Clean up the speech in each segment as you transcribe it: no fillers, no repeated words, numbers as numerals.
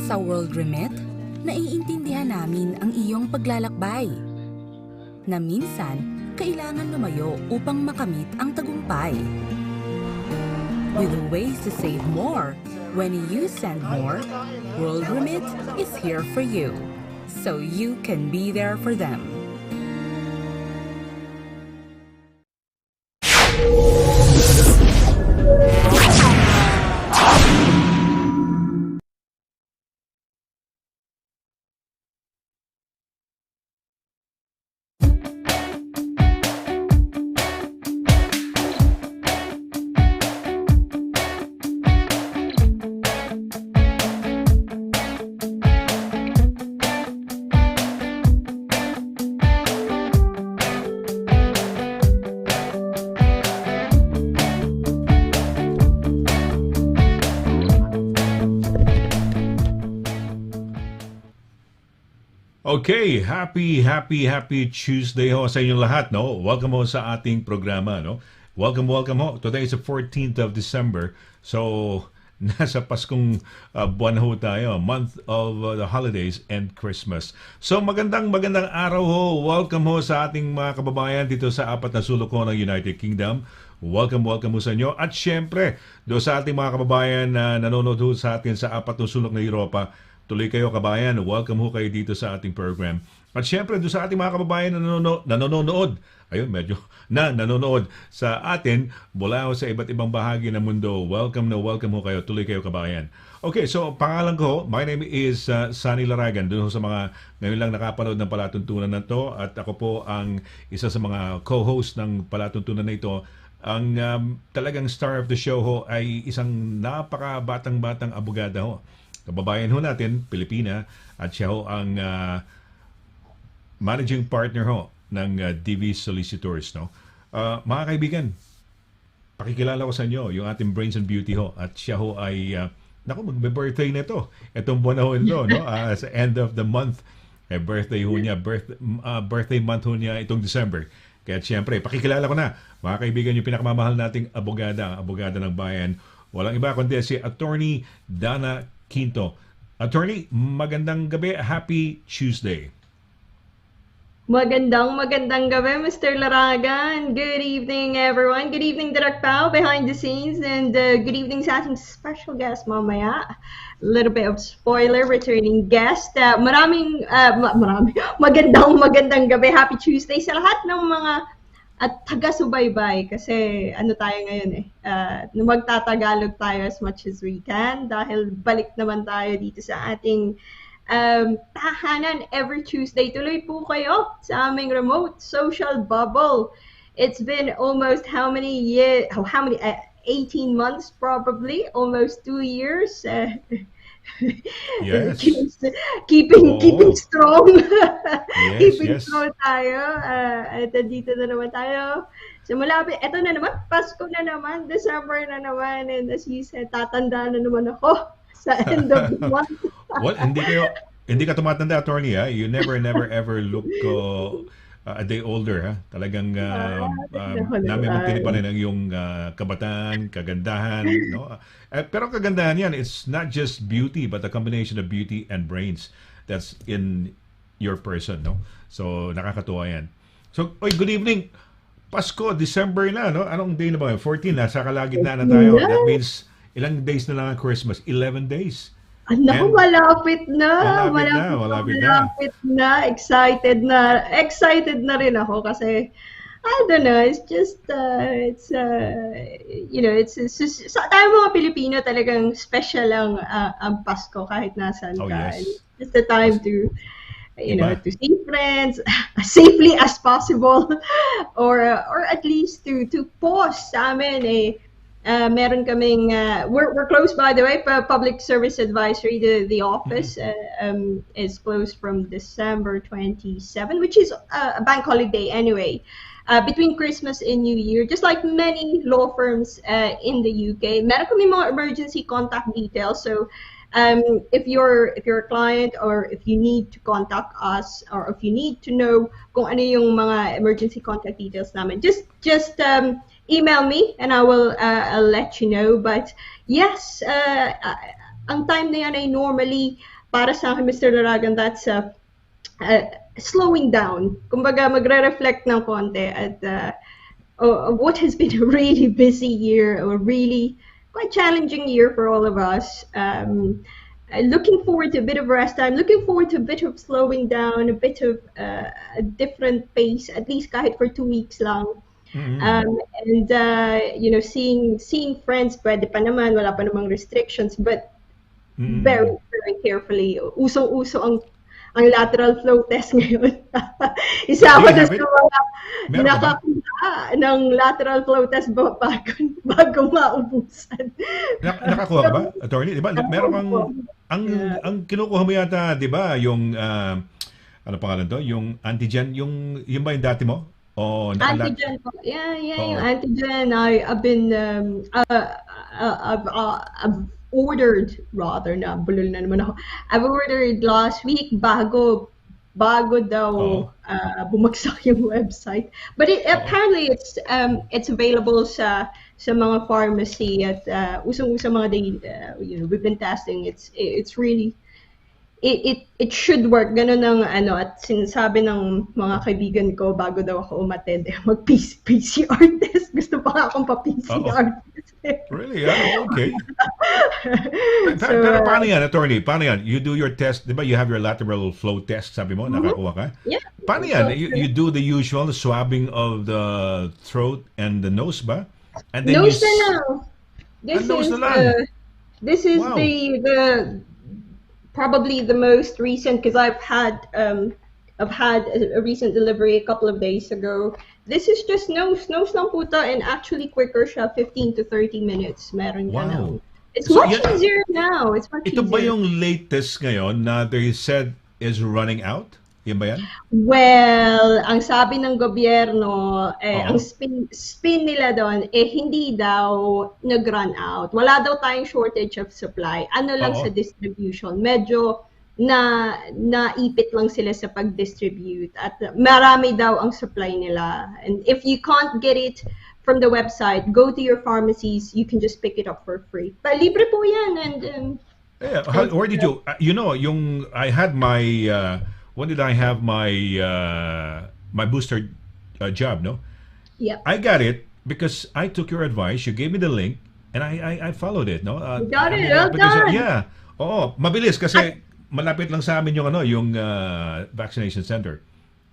Sa World Remit, naiintindihan namin ang iyong paglalakbay. Na minsan, kailangan lumayo upang makamit ang tagumpay. With ways to save more, when you send more, World Remit is here for you, so you can be there for them. Okay, happy Tuesday ho sa inyong lahat, no? Welcome ho sa ating programa, no? Welcome ho. Today is the 14th of December. So, nasa Paskong buwan ho tayo, month of the holidays and Christmas. So, magandang araw ho. Welcome ho sa ating mga kababayan dito sa apat na sulok ho ng United Kingdom. Welcome ho sa inyo. At syempre, do sa ating mga kababayan na nanonood ho sa atin sa apat na sulok ng Europa, tuloy kayo kabayan, welcome ho kayo dito sa ating program. At syempre, doon sa ating mga kababayan na nanonood sa atin mula ho sa iba't ibang bahagi ng mundo, welcome ho kayo, tuloy kayo kabayan. Okay, so pangalan ko, my name is SONNY LARAGAN, doon ho sa mga ngayon lang nakapanood ng palatuntunan na to, at ako po ang isa sa mga co-host ng palatuntunan na ito. Ang talagang star of the show ho ay isang napaka-batang abogada ho. Kababayan ho natin, Pilipina, at siya ho ang managing partner ho ng DV Solicitors. No? Mga kaibigan, pakikilala ko sa inyo yung ating Brains and Beauty ho, at siya ho ay, magbe-birthday na ito. Itong buwan ho ito, no? Sa end of the month, birthday ho niya, birthday month ho niya itong December. Kaya siyempre, pakikilala ko na, mga kaibigan, yung pinakamamahal nating abogada ng bayan. Walang iba kundi si Attorney DANNA QUINTO. Attorney, magandang gabi. Happy Tuesday. Magandang gabi, Mr. Laragan. Good evening, everyone. Good evening, Direct Pao behind the scenes, and good evening sa ating special guest mamaya. A little bit of spoiler, returning guest. Magandang gabi. Happy Tuesday sa lahat ng mga at taga-subaybay, kasi ano tayo ngayon magtatagalog tayo as much as we can dahil balik naman tayo dito sa ating tahanan every Tuesday. Tuloy po kayo sa aming remote social bubble. It's been almost how many 18 months probably, almost 2 years. Yes. keeping strong. Yes. Strong tayo. At dito na naman tayo. So malapit, eto na naman, Pasko na naman, December na naman, and as you said, tatanda na naman ako sa end of the month. Well, hindi ka tumatanda, attorney, ha? You never ever look a day older, ha? Talagang namimantili pa rin ang iyong kabataan, kagandahan, no? Pero kagandahan yan, it's not just beauty, but a combination of beauty and brains that's in your person, no? So, nakakatuwa yan. So, good evening. Pasko, December na, no? Anong day na ba? 14 na, sa kalagitnaan na tayo. That means, ilang days na lang ang Christmas? 11 days. Malapit na. Malapit na. Excited na rin ako kasi I don't know, it's just it's sa tayo mga Pilipino talagang special ang Pasko kahit nasaan ka. Yes. It's the time to to see friends as safely as possible, or at least to pause sa amin meron kaming we're closed, by the way, public service advisory. The office is closed from December 27, which is a bank holiday anyway, between Christmas and New Year. Just like many law firms in the UK, meron kami mga emergency contact details. So if you're a client, or if you need to contact us, or if you need to know kung ano yung mga emergency contact details namin, just email me and I'll let you know. But yes, ang time na yan ay normally para sa akin, Mr. Laragan, that's slowing down. Kumbaga, magre-reflect ng konti at what has been a really busy year, a really quite challenging year for all of us. Looking forward to a bit of rest time, looking forward to a bit of slowing down, a bit of a different pace, at least kahit for 2 weeks lang. And seeing friends, pwede pa naman, wala pa namang restrictions, but very, very carefully. Usong-uso ang lateral flow test ngayon. Isa ako na sa mga nakakuha ng lateral flow test bago maubusan. Nakakuha ka ba, attorney? Diba, meron kang, ang kinukuha mo yata, di ba, yung, ano pangalan to? Yung antigen, yung ba yung dati mo? Antigen po. Yung antigen. I've been, I've ordered, rather na, bulol na naman ako. I've ordered last week bago daw bumagsak yung website. But apparently it's available sa mga pharmacy at usong-uso mga we've been testing. It's really it should work. Ganun ang at sinasabi ng mga kaibigan ko bago daw ako umattend mag-PCR test. Gusto pa nga akong pa-PCR test. Really? Okay. Pero paano yan, attorney? Paano yan? You do your test, di ba? You have your lateral flow test, sabi mo, nakakuha ka? Yeah. Paano yan? You do the usual swabbing of the throat and the nose ba? And then nose na lang. This is wow. the probably the most recent, because I've had a recent delivery a couple of days ago. This is just nose lang po to, and actually quicker siya, 15 to 30 minutes. Meron wow. Now. It's so much easier now. It's much ito easier. Ba yung latest ngayon na they said is running out? Yan ba yan? Well, ang sabi ng gobyerno, ang spin nila doon, hindi daw nag-run out. Wala daw tayong shortage of supply. Ano lang sa distribution. Medyo naipit lang sila sa pag-distribute. At marami daw ang supply nila. And if you can't get it from the website, go to your pharmacies. You can just pick it up for free. Libre po yan. And where did you, yung I had my... when did I have my my booster job? No, yeah, I got it because I took your advice. You gave me the link, and I followed it. No, you got it. Well done. Yeah. Mabilis kasi malapit lang sa amin yung vaccination center.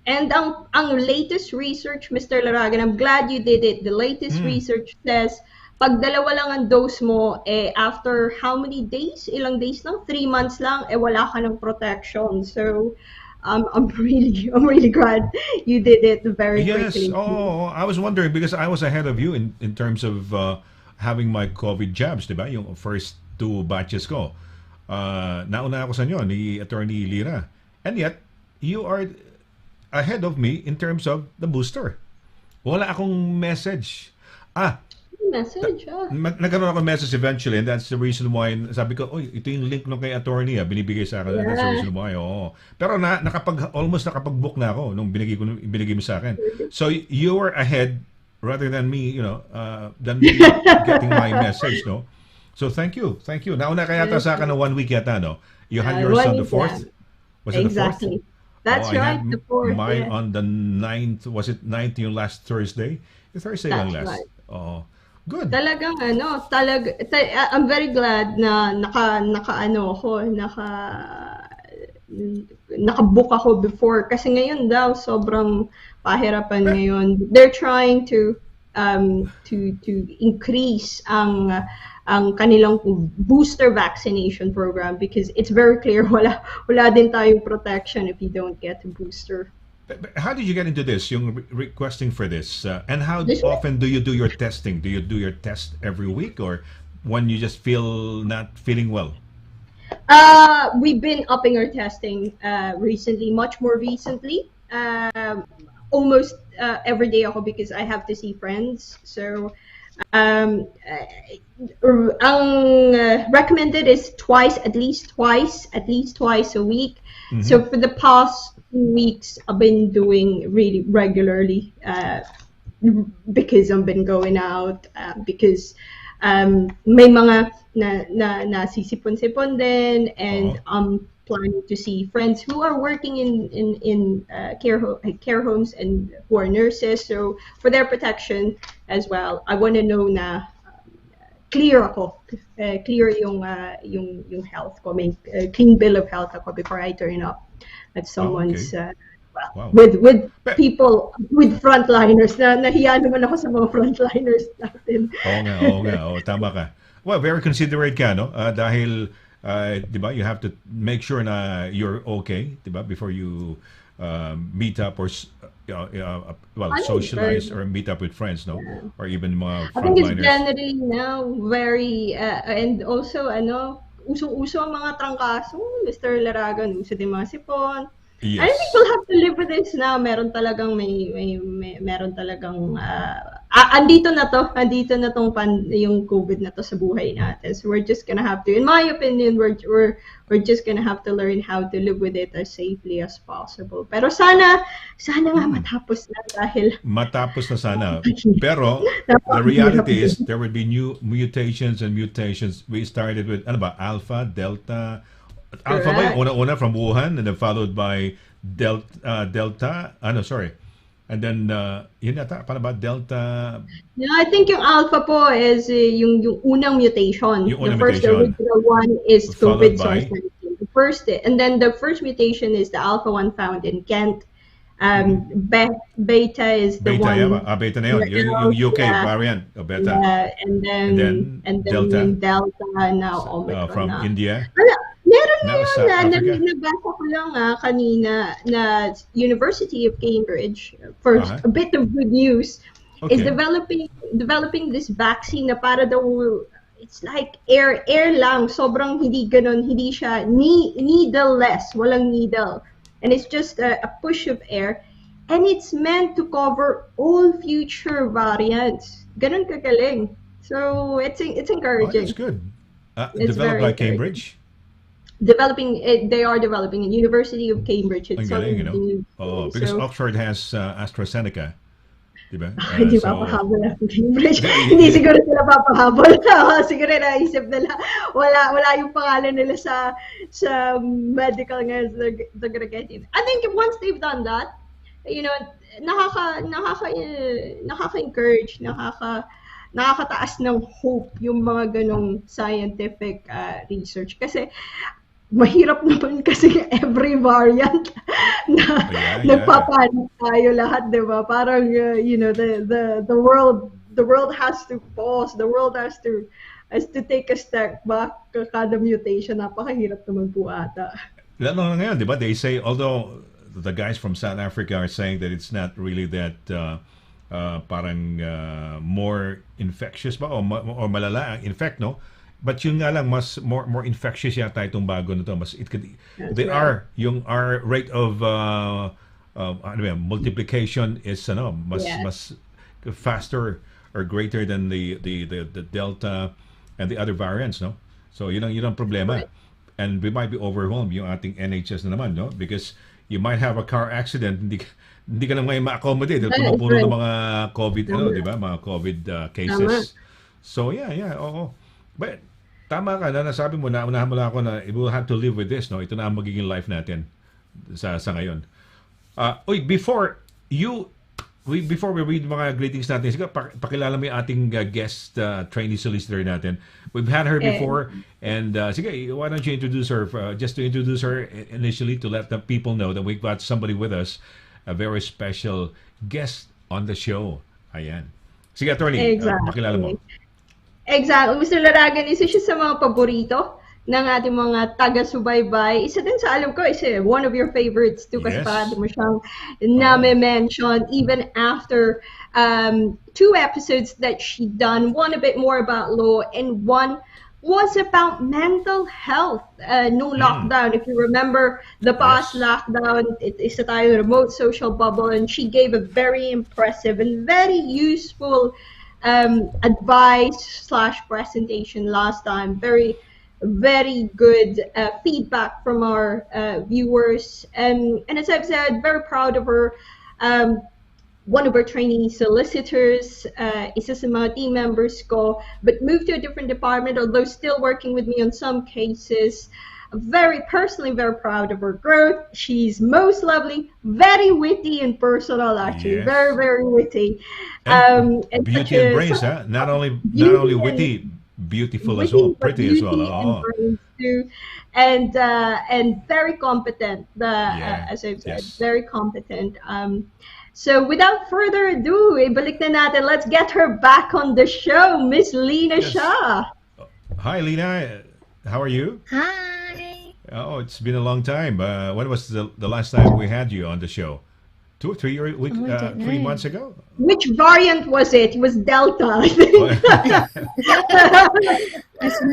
And ang latest research, Mr. Laragan, I'm glad you did it. The latest research says pag dalawa lang ang dose mo, after how many days? Ilang days lang? 3 months lang, wala ka ng protection. So, I'm really glad you did it very quickly. Yes. I was wondering because I was ahead of you in terms of having my COVID jabs, diba? Yung first 2 batches ko. Nauna ako sa inyo ni Attorney Lira. And yet, you are ahead of me in terms of the booster. Wala akong message. Nagkaroon ako message eventually, and that's the reason why sabi ko, ito yung link nung kay attorney binibigay sa akin. That's the reason why. Pero almost nakapag-book na ako nung binigay mo sa akin. So you were ahead rather than me, than me getting my message, no? So thank you. Nauna kaya sa akin ng 1 week yata, no? You had yours on the 4th? Was it exactly. the 4th? That's right, the 4th. Mine on the 9th. Was it 9th yung last Thursday? Yung Thursday lang last. Right. Good. Talagang I'm very glad na nakabook ako before kasi ngayon daw sobrang pahirapan ngayon. They're trying to increase ang kanilang booster vaccination program because it's very clear wala din tayong protection if you don't get a booster. How did you get into this? Yung requesting for this, and how often do you do your testing? Do you do your test every week, or when you just feel not feeling well? We've been upping our testing recently, much more recently. Almost every day ako because I have to see friends. So, ang recommended is at least twice a week. Mm-hmm. So for the past 2 weeks, I've been doing really regularly because I've been going out because may mga na sisipon-sipon din, and planning to see friends who are working in care homes and who are nurses. So for their protection as well, I want to know na clear ako, clear yung health ko, may clean bill of health ako before I turn up at someone's Wow. with people, with frontliners. Nahiya naman ako sa mga frontliners natin. Oo nga. Tama ka. Well, very considerate ka, no? Dahil, di ba, you have to make sure na you're okay, di ba, before you meet up or socialize or meet up with friends, no? Or even mga I think it's frontliners. generally now very, and also, usong-uso ang mga trangkaso, Mr. Laragan, uso din mga sipon. Yes. I think we'll have to live with this now. Meron talagang meron talagang andito na tong yung COVID na to sa buhay natin. So we're just gonna have to, in my opinion, we're just gonna have to learn how to live with it as safely as possible. Pero sana nga matapos na, dahil Matapos na sana. Pero the reality is there would be new mutations. We started with Alpha, Delta. Alpha ba yung una-una from Wuhan, and then followed by Delta. And then yun yata, paano ba Delta? Yeah, I think yung Alpha po is yung unang mutation. Yung unang the first mutation. original one is Followed COVID by? SARS-19. The first, and then the first mutation is the Alpha one found in Kent. Beta is the Beta, one. Beta na yun. Yung UK variant of Beta. And then Delta. yung Delta, now Omicron From na. India. Meron Now ngayon South Africa. nabasa ko lang kanina na University of Cambridge, for a bit of good news, is developing this vaccine na para daw, it's like air lang, sobrang hindi ganon, hindi siya needle-less, walang needle. And it's just a push of air, and it's meant to cover all future variants. Ganon kagaling. So it's encouraging. That's good. It's Developed very by Cambridge? They are developing in University of Cambridge. It's Ang galing, because Oxford has AstraZeneca. Diba? Hindi papahabol ang Cambridge. Hindi siguro sila papahabol. Siguro naisip nila, wala yung pangalan nila sa medical nga, they're gonna get it. I think once they've done that, nakaka-encourage, nakakataas ng hope yung mga ganong scientific research. Kasi mahirap naman kasi every variant na nagpapanik tayo lahat, di ba? Parang the world has to pause, the world has to take a step back kada mutation. Napakahirap naman po ata. Lalo na ngayon, di ba? They say, although the guys from South Africa are saying that it's not really that parang more infectious ba or malala ang infect, no? But yun nga lang, more infectious yata itong bago na to. Our rate of multiplication is mas faster or greater than the Delta and the other variants, no? So yun ang problema. And we might be overwhelmed yung ating NHS na naman, no? Because you might have a car accident, hindi ka na ngayon ma-accommodate. Puno-puno ng mga COVID, di ba? Mga COVID cases. So oo. But tama ka na, nasabi mo na, unahan mo lang ako na we'll have to live with this, no? Ito na ang magiging life natin sa ngayon. Before we read mga greetings natin, sige, pakilala mo yung ating guest trainee solicitor natin. We've had her before, and sige, why don't you introduce her, just to introduce her initially, to let the people know that we've got somebody with us, a very special guest on the show. Ayan. Sige, attorney, pakilala mo. Exactly. Mr. Laragan, isa siya sa mga paborito ng ating mga taga-subaybay. Isa din sa alam ko, one of your favorites too, kasi parang mo siyang name-mention even after 2 episodes that she done. One a bit more about law, and one was about mental health. No lockdown. If you remember the past lockdown, isa tayo remote social bubble, and she gave a very impressive and very useful advice/presentation last time. Very, very good feedback from our viewers, and as I've said, very proud of her one of our trainee solicitors, isa sa mga team members ko, but moved to a different department, although still working with me on some cases. Very personally, very proud of her growth. She's most lovely, very witty and personal, actually. Yes. Very, very witty. And And beauty and brains, huh? Not only witty, beautiful as well, but pretty as well. beauty and brains too. And very competent. As I've said, yes. very competent. So without further ado, ibalik na natin. Let's get her back on the show, Miss Lena Yes. Shah. Hi, Lena. How are you? Hi. Oh, it's been a long time. When was the last time we had you on the show? 2 or 3 weeks, Oh, I don't 3 know. months ago? Which variant was it? It was Delta, I think. I don't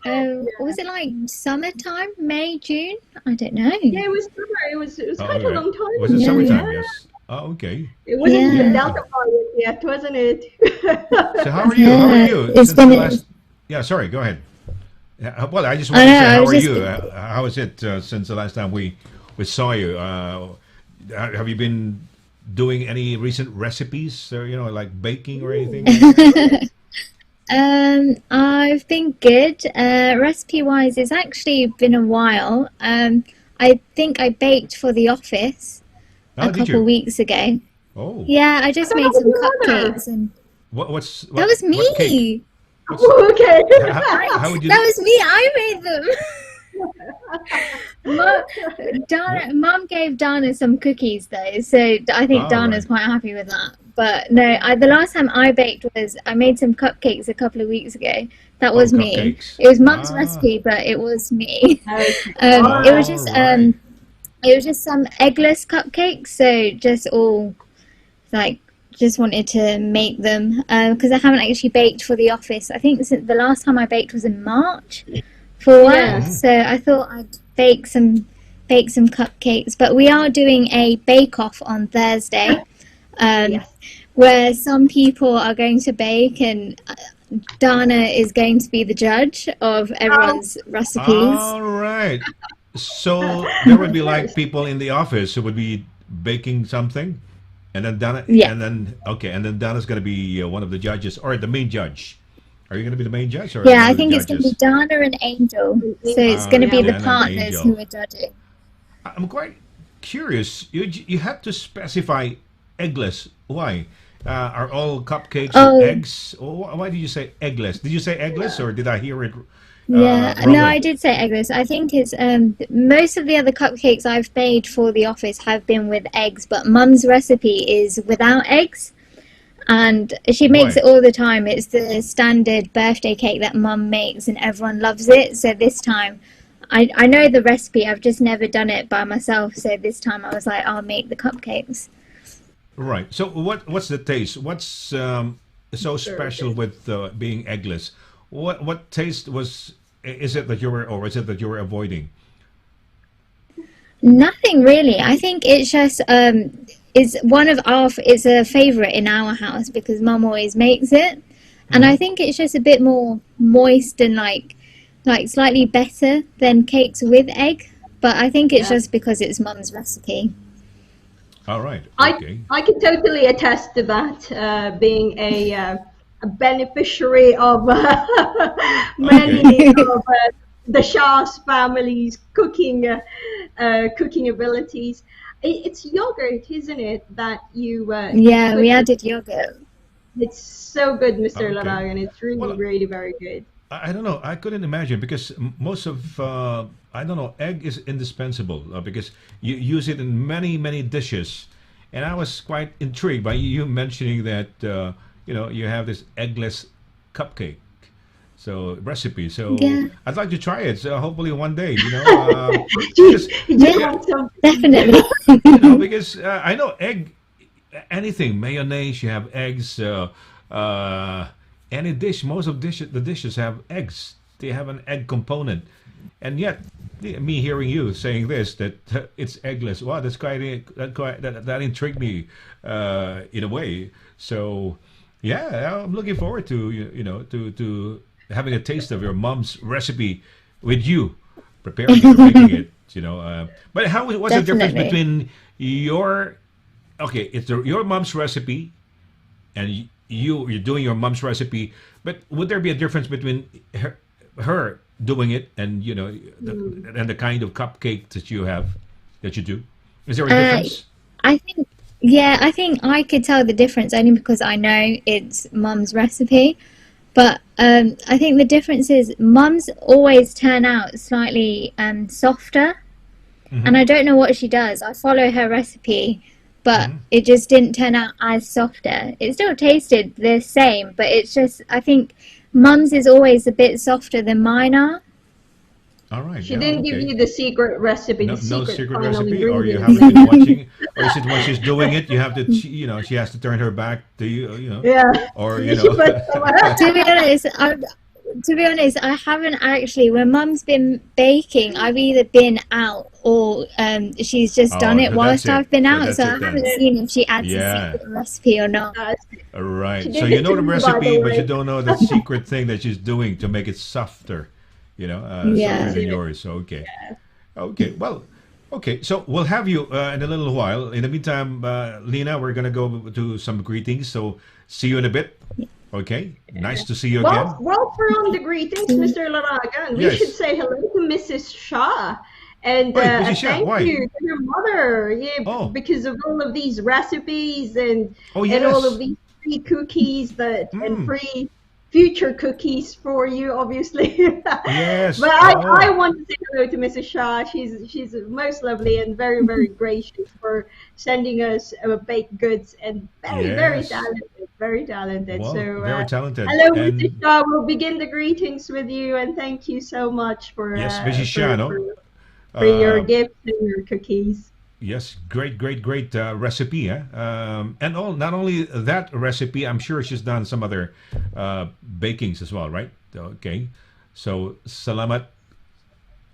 know. Was it like summertime, May, June? I don't know. Yeah, it was summer. It was Oh, quite a okay. long time Was it ago. summertime? Yeah. Yes. Oh, okay. It wasn't the Yeah. Delta variant yet, wasn't it? So how are you? How are you? It's Since been the a- last... Yeah, sorry. Go ahead. Well, I just I wanted to know, say, I how was are just- you? How is it since the last time we saw you? Have you been doing any recent recipes, or like baking or anything? I've been good. Recipe-wise, it's actually been a while. I think I baked for the office Oh, a did couple you? weeks ago. Oh, Yeah, I just I made thought some that was your mother. cupcakes, and what that was what cake? me. Okay. How would you? That was me. I made them. Mum gave Dana some cookies though, so I think Oh, Dana's right. quite happy with that. But no, the last time I baked was I made some cupcakes a couple of weeks ago. That was me. cupcakes. It was Mum's Ah. recipe, but it was me. Okay. It was just Alright. it was just some eggless cupcakes, so just all like just wanted to make them because I haven't actually baked for the office. I think the last time I baked was in March for work, Yeah. so I thought I'd bake some cupcakes. But we are doing a bake off on Thursday, Yes. where some people are going to bake and Dana is going to be the judge of everyone's recipes. All right. So there would be like people in the office who would be baking something, and then Donna, Yeah. and then Donna's going to be one of the judges or the main judge. Are you going to be the main judge or Yeah, one I of the think it's going to be judges? Dana and Angel, so it's going to be the Dana and partners Angel. who are judging. I'm quite curious. You have to specify eggless. Why? Are all cupcakes Oh. eggs? Or why did you say eggless? Did you say eggless, or did I hear it? Yeah, wrongly? no, I did say eggless. I think it's most of the other cupcakes I've made for the office have been with eggs, but Mum's recipe is without eggs, and she makes Right. it all the time. It's the standard birthday cake that Mum makes, and everyone loves it. So this time, I know the recipe. I've just never done it by myself. So this time I was like, I'll make the cupcakes. Right. So what's the taste? What's so special with being eggless? What taste is it that you were, or is it that you were avoiding? Nothing really. I think it's just it's a favorite in our house because Mum always makes it, and I think it's just a bit more moist and like slightly better than cakes with egg. But I think it's just because it's Mum's recipe. All right. I Okay. I can totally attest to that, being a beneficiary of many of the Shah's family's cooking abilities. It's yogurt, isn't it? That you Yeah, we put- added yogurt. It's so good, Mr. Okay. LARAGAN. It's really, Well, really very good. I don't know. I couldn't imagine because most of I don't know. Egg is indispensable because you use it in many dishes, and I was quite intrigued by you mentioning that you have this eggless cupcake. So recipe. So Yeah. I'd like to try it. So hopefully one day, Geez, you Yeah. want some? Definitely. because I know egg, anything mayonnaise. You have eggs. Any dish, most of the dishes have eggs. They have an egg component, and yet me hearing you saying this that it's eggless. Wow, that intrigued me in a way. So yeah, I'm looking forward to to having a taste of your mom's recipe with you preparing it, making it. But what's the difference Definitely. between your okay, it's your mom's recipe, and you're doing your mom's recipe. But would there be a difference between her doing it and and the kind of cupcake that you do? Is there a difference? I think, yeah, I think I could tell the difference only because I know it's mum's recipe. But I think the difference is mum's always turn out slightly softer. And I don't know what she does. I follow her recipe, but it just didn't turn out as softer. It still tasted the same, but it's just, I think mum's is always a bit softer than mine are. All right. She didn't give you the secret recipe, No, the no secret secret final recipe, or you ingredient. have been watching, or is it when she's doing it, you have to, she has to turn her back to you, Yeah. or She put To be honest, I haven't actually. When mum's been baking, I've either been out or she's just done it so whilst that's it. I've been So out. that's So it I then. haven't seen if she adds Yeah. a secret recipe or not. All right. She So did you it know to the me, by recipe, the but you way. don't know the secret thing that she's doing to make it softer. Yeah. Softer than yours. Okay. Okay. Well. Okay. So we'll have you in a little while. In the meantime, Lena, we're gonna go to some greetings. So see you in a bit. Okay. Nice to see you again. Well, from the greetings, Mr. Laragan, we Yes. should say hello to Mrs. Shah. And Wait, Mrs. Shah, thank why? you to your mother, Oh. because of all of these recipes and Oh, and all yes. of these free cookies and Mm. free future cookies for you, obviously. Yes. But Oh. I want to say hello to Mrs. Shah. She's most lovely and very, very gracious for sending us baked goods and very Yes. talented, very talented. Well, So very talented. hello, And Mrs. Shah. We'll begin the greetings with you, and thank you so much for yes, Mrs. Shah, no? for your Uh, gifts and your cookies. Yes, great recipe, eh? And not only that recipe, I'm sure she's done some other bakings as well, right? Okay, so salamat.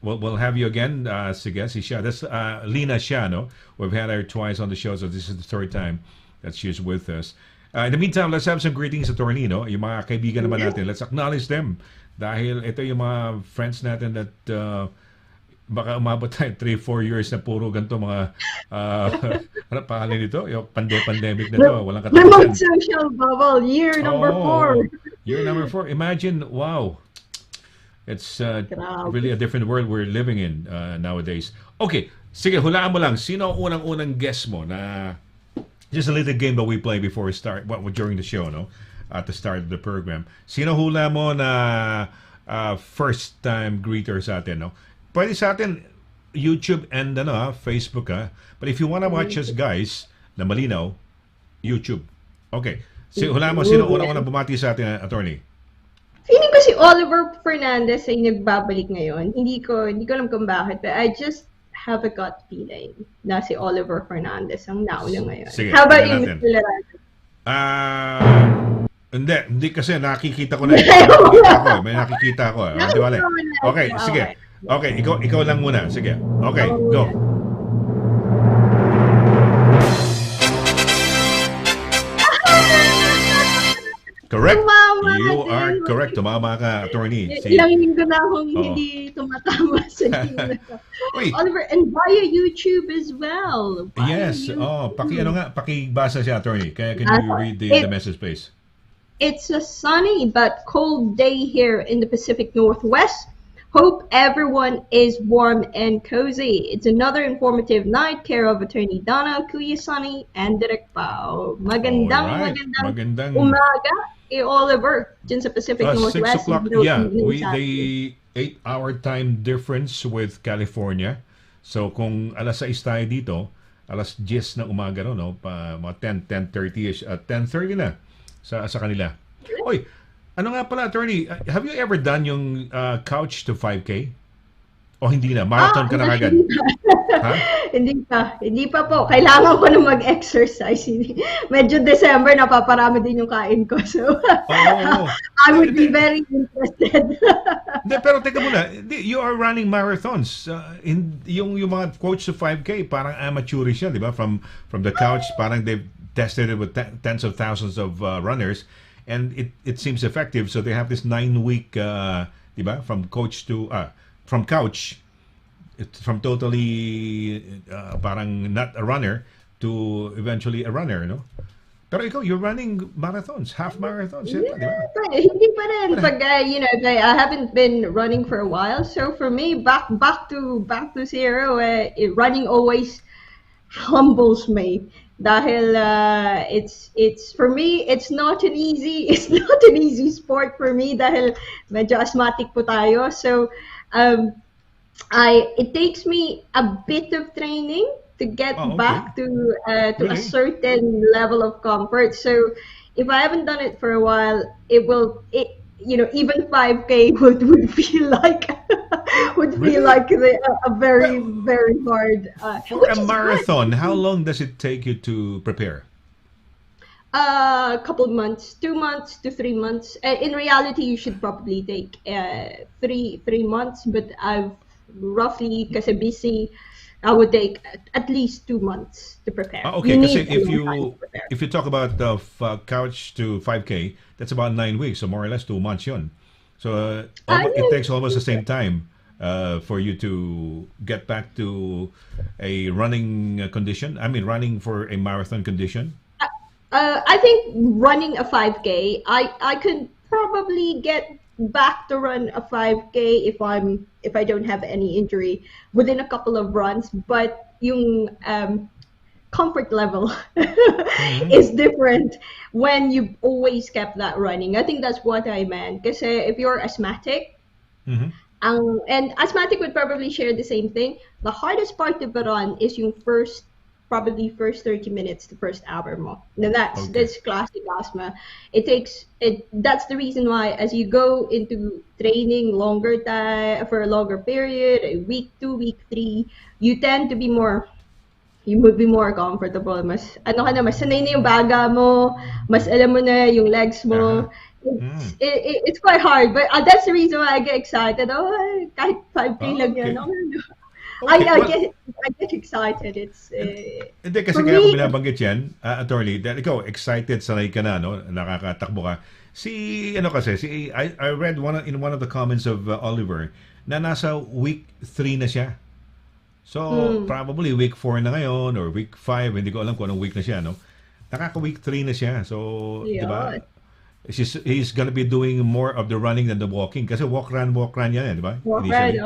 We'll have you again, sige, si Shah. That's Lena Shah, no? We've had her twice on the show, so this is the third time that she's with us. In the meantime, let's have some greetings, Attorney, no? Yung mga kaibigan naman natin, let's acknowledge them. Dahil ito yung mga friends natin that baka umabot tayo 3-4 years na puro ganito mga ano pangalan nito? Yung pandemic na to, walang Remote katapusan. social bubble, year number 4. Year number 4. Imagine, wow. It's Grabe. really a different world we're living in nowadays. Okay, sige, hulaan mo lang. Sino ang unang-unang guest mo na just a little game that we play before we start, during the show, no? At the start of the program. Sino hula mo na first-time greeter sa atin, no? Pwede sa atin, YouTube and Facebook, ha? But if you wanna watch us, guys, na malinaw, YouTube. Okay. Hulaan mo, sino unang-unang bumati sa atin, Attorney? Feeling ko si Oliver Fernandez ay nagbabalik ngayon. Hindi ko alam kung bakit, but I just have a gut feeling na si Oliver Fernandez ang nauna ngayon. Sige, How about you, tingnan natin. Mr. Laragan? Hindi kasi nakikita ko na. May nakikita ko. Di ba? Okay, sige. Okay, ikaw lang muna. Sige. Okay, go. Correct. Tumama You din. are correct. Tumama ka, Attorney. Ilang linggo na akong Oo. hindi tumatama sa game na to. Wait. Oliver, and via YouTube as well. Via Yes. YouTube. Pakibasa siya, Attorney. Can you read the message, please? It's a sunny but cold day here in the Pacific Northwest. Hope everyone is warm and cozy. It's another informative night care of Attorney Donna, Kuya Sonny, and Direk Pao. Alright. Magandang umaga kay Oliver dyan sa Pacific 6 Northwest. o'clock. Middle Yeah, Evening Sun. the 8-hour time difference with California. So kung alas 6 tayo dito, alas 10 na umaga no, mga 10:30ish at 10:30 na sa kanila. Oy, ano nga pala, Attorney, have you ever done yung couch to 5K? O hindi na? Marathon ka na agad? Ha? Hindi pa po. Kailangan ko na mag-exercise. Medyo December, napaparami din yung kain ko. So, I would be very interested. Pero teka muna, you are running marathons. Yung mga coach to 5K, parang amateurish yan, di ba? From the couch, parang they've tested it with tens of thousands of runners. And it seems effective. So they have this 9-week, di ba? From couch, from totally parang not a runner to eventually a runner, no? Pero ikaw, you're running marathons, half marathons, di ba? But hindi pa rin pag I haven't been running for a while. So for me, back to zero. Running always humbles me. Dahil it's for me it's not an easy sport for me dahil medyo asthmatic po tayo. So it takes me a bit of training to get back to a certain level of comfort. So if I haven't done it for a while, even 5K would feel like a very very hard. For a marathon, how long does it take you to prepare? A couple of months, 2 months to 3 months. In reality, you should probably take 3 months, but I've roughly, kasi busy, I would take at least 2 months to prepare. Okay, kasi if you talk about couch to 5K, that's about 9 weeks, so more or less 2 months yun. So it takes almost the same time for you to get back to a running condition. I mean, running for a marathon condition. I think running a 5K, I could probably get back to run a 5K if I don't have any injury within a couple of runs, but yung comfort level is different when you've always kept that running. I think that's what I meant. Kasi if you're asthmatic, and asthmatic would probably share the same thing. The hardest part of a run is yung probably first 30 minutes to first hour mo. Now that's classic asthma. That's the reason why as you go into training longer time for a longer period, a week 2, week 3, you would be more comfortable. Mas sanay na yung baga mo, mas alam mo na yung legs mo. It's quite hard, but that's the reason why I get excited. Kahit 5K lang yan. I get excited. Hindi kasi kaya ko binabanggit yan, attorney, dahil ikaw excited, sanay ka na, no? Nakakatakbo ka. I read in one of the comments of Oliver na nasa week 3 na siya. So probably week 4 na ngayon or week 5, hindi ko alam kung anong week na siya, no? Week 3 na siya. So, di ba? He's gonna be doing more of the running than the walking kasi walk run yan, di ba? Walk run,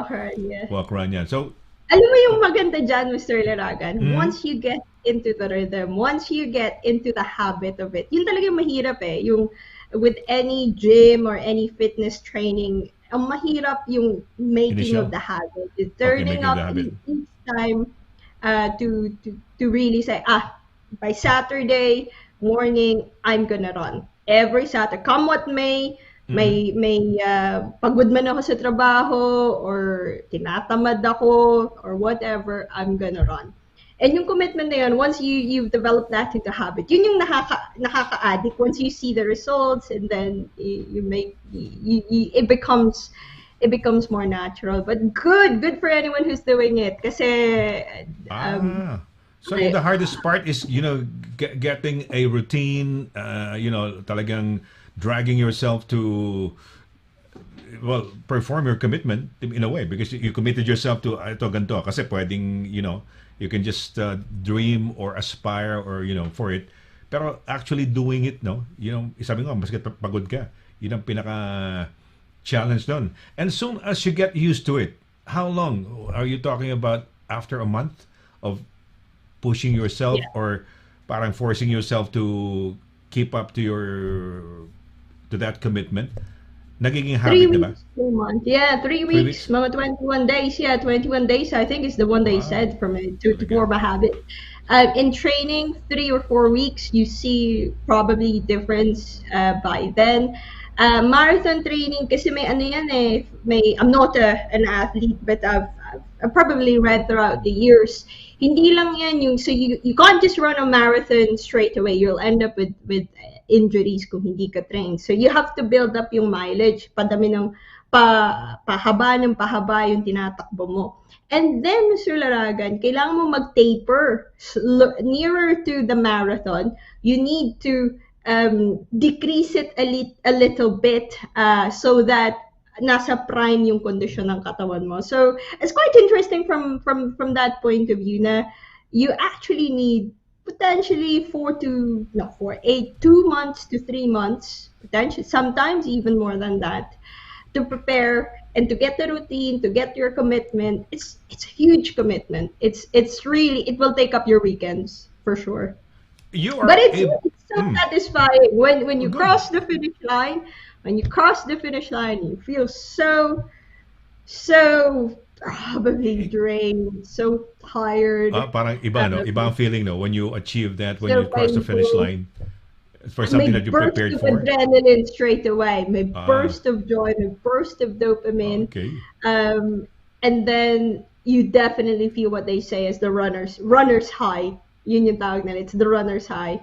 yeah. Walk run yan. So alam mo yung maganda dyan, Mr. Laragan, once you get into the rhythm, once you get into the habit of it, yun talaga yung mahirap yung with any gym or any fitness training, ang mahirap yung making of the habit. It's turning up each time to really say, by Saturday morning, I'm gonna run. Every Saturday, come what may pagod man ako sa trabaho or tinatamad ako or whatever, I'm gonna run. And yung commitment na yun, once you've developed that into habit, yun yung nakaka-addict once you see the results and then it becomes more natural. But good for anyone who's doing it kasi so the hardest part is getting a routine, talagang dragging yourself to perform your commitment in a way because you committed yourself to ito ganito kasi pwedeng you can just dream or aspire or for it pero actually doing it sabi nga mas pagod ka yun ang pinaka challenge doon. And soon as you get used to it, how long are you talking about? After a month of pushing yourself or parang forcing yourself to keep up to that commitment? Nagiging habit, 3 diba? weeks, 2 months. Yeah, 3 weeks. Mga 21 days. Yeah, 21 days I think is the one they said for me to form a habit. In training, 3 or 4 weeks, you see probably difference by then. Marathon training, kasi may ano yan I'm not an athlete, but I've probably read throughout the years. Hindi lang yan so you can't just run a marathon straight away. You'll end up with injuries kung hindi ka trained. So you have to build up yung mileage, padami ng pahaba yung tinatakbo mo. And then, Mr. Laragan, kailangan mo mag-taper nearer to the marathon. You need to decrease it a little bit so that nasa prime yung kondisyon ng katawan mo. So it's quite interesting from that point of view na you actually need potentially 2 months to 3 months, potentially sometimes even more than that, to prepare and to get the routine, to get your commitment. It's a huge commitment. It's really, it will take up your weekends for sure. You But are a it's so satisfying when you good. cross the finish line. When you cross the finish line, you feel so probably drained, so tired, Parang iba, no? Iba ang feeling, no? When you achieve that, when so you cross the finish painful. line for May something that you burst prepared of for. adrenaline straight away. May Ah, burst of joy, may burst of dopamine. okay. Um, and then you definitely feel what they say as the runner's high. Yun yung tawag nila. It's the runner's high.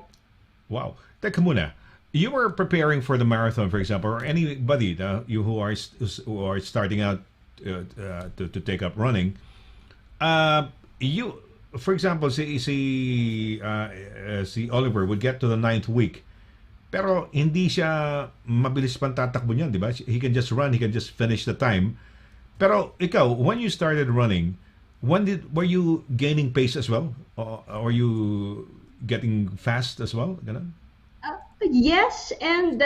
Wow. Teka muna. You were preparing for the marathon, for example, or anybody you who are starting out to take up running. You, for example, si Oliver would get to the ninth week. Pero hindi siya mabilis pang tatakbo niyan, di ba? He can just run, he can just finish the time. Pero ikaw, when you started running, were you gaining pace as well? Or are you getting fast as well? Ganun? Yes, and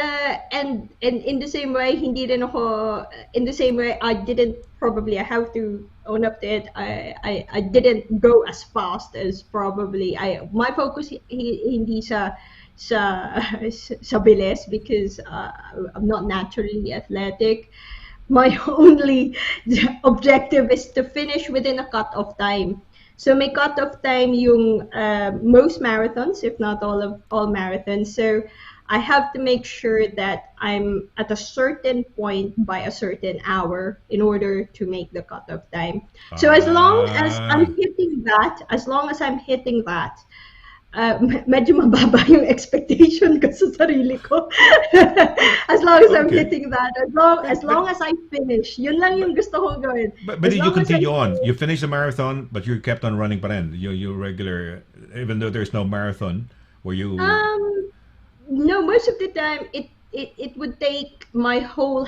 in the same way, hindi rin ako, in the same way, I didn't probably, I have to own up to it, I didn't go as fast as probably, my focus hindi sa bilis, because I'm not naturally athletic. My only objective is to finish within a cut-off time. So may cut-off time yung most marathons, if not all marathons. So I have to make sure that I'm at a certain point by a certain hour in order to make the cut-off time. So as long as Ah, I'm hitting that, medyo mababa yung expectation ko sa sarili ko. As long as I'm okay. hitting that, as But long as I finish, yun lang yung gusto kong gawin. but As did you long as I continue on? finish, You finished the marathon, but you kept on running pa rin. You regular, even though there's no marathon, were you? no, most of the time it would take my whole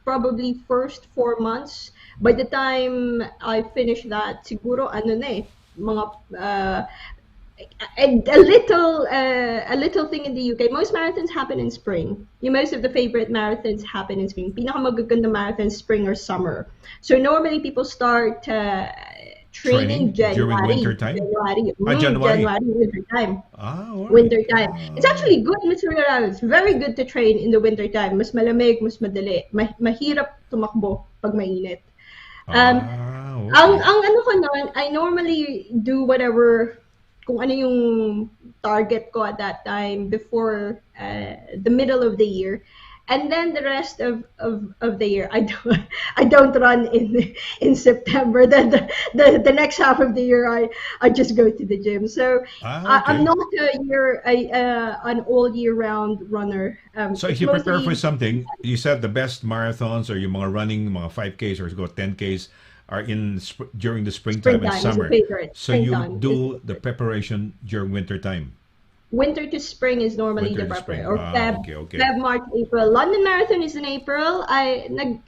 probably first 4 months. By the time I finish that, siguro ano na mga a little thing in the UK. Most marathons happen in spring. Most of the favorite marathons happen in spring. Pinakamagaganda marathons spring or summer. So normally people start training Training during winter January. time? January, January. winter time. All right. Winter time. It's actually good, Mr. Rao. It's very good to train in the winter time. Mas malamig, mas madali. Mahirap tumakbo pag mainit. Um, Okay. ang ano ko nun, I normally do whatever, kung ano yung target ko at that time before the middle of the year. And then the rest of the year, I don't run in September. Then the next half of the year, I just go to the gym. So I'm Okay. not an all year round runner. So if It's you prepare for mostly something, you said the best marathons or yung mga running, mga 5Ks or go 10Ks are during the springtime and springtime is a summer. favorite. So you Springtime is do the preparation during winter time. winter to spring is normally Winter the to spring. preparation, or Okay. Feb, March, April. London Marathon is in April. I nag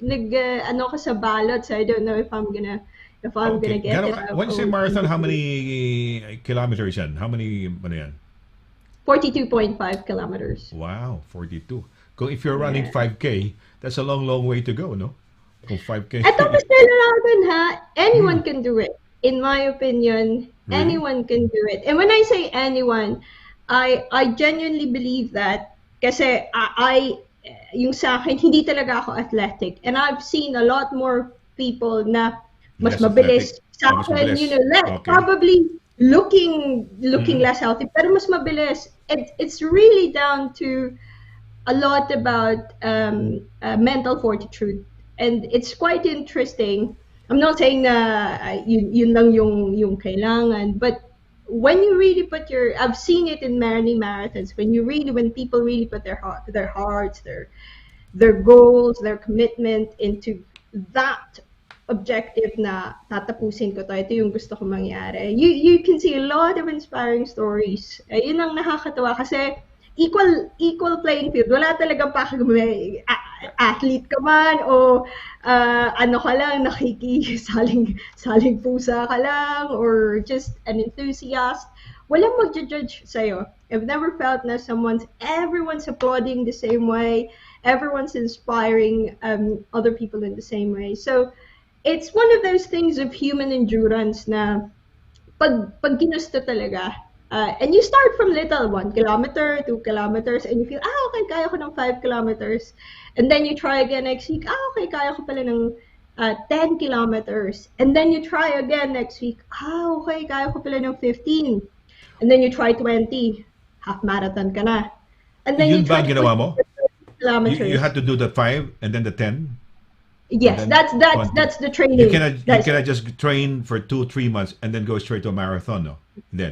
ano ko sa ballot, so I don't know if I'm gonna Okay. get it. When you say marathon, how many kilometers yan? How many, ano yan? 42.5 kilometers. Wow, 42. If you're running Yeah. 5K, that's a long, long way to go, no? Kung 5K. Ito kasi LARAGAN ha, anyone can do it. In my opinion, Really? anyone can do it. And when I say anyone, I genuinely believe that, kasi yung sa akin, hindi talaga ako athletic. And I've seen a lot more people na mas Less mabilis athletic. sa Mas akin, mabilis. Okay. probably looking less healthy, pero mas mabilis. It's really down to a lot about mental fortitude. And it's quite interesting. I'm not saying na yun lang yung kailangan, but when you really I've seen it in many marathons, when people really put their hearts, their goals, their commitment into that objective na tatapusin ko to, ito yung gusto ko mangyari. You can see a lot of inspiring stories. Yun ang nakakatawa kasi equal playing field. Wala talagang may athlete ka man o ano ka lang, saling pusa ka lang, or just an enthusiast. walang magja-judge sa'yo. I've never felt na everyone's applauding the same way, everyone's inspiring other people in the same way. So it's one of those things of human endurance na pag ginusto talaga, and you start from little, 1 kilometer, 2 kilometers, and you feel, okay, kaya ko ng 5 kilometers. And then you try again next week, okay, kaya ko pala ng 10 kilometers. And then you try again next week, okay, kaya ko pala ng 15. And then you try 20, half marathon ka na. And then Yun you ba try ang ginawa mo? 20 kilometers. You had to do the 5 and then the 10? Yes, and then that's the training. You cannot just train for 2-3 months and then go straight to a marathon, no? Then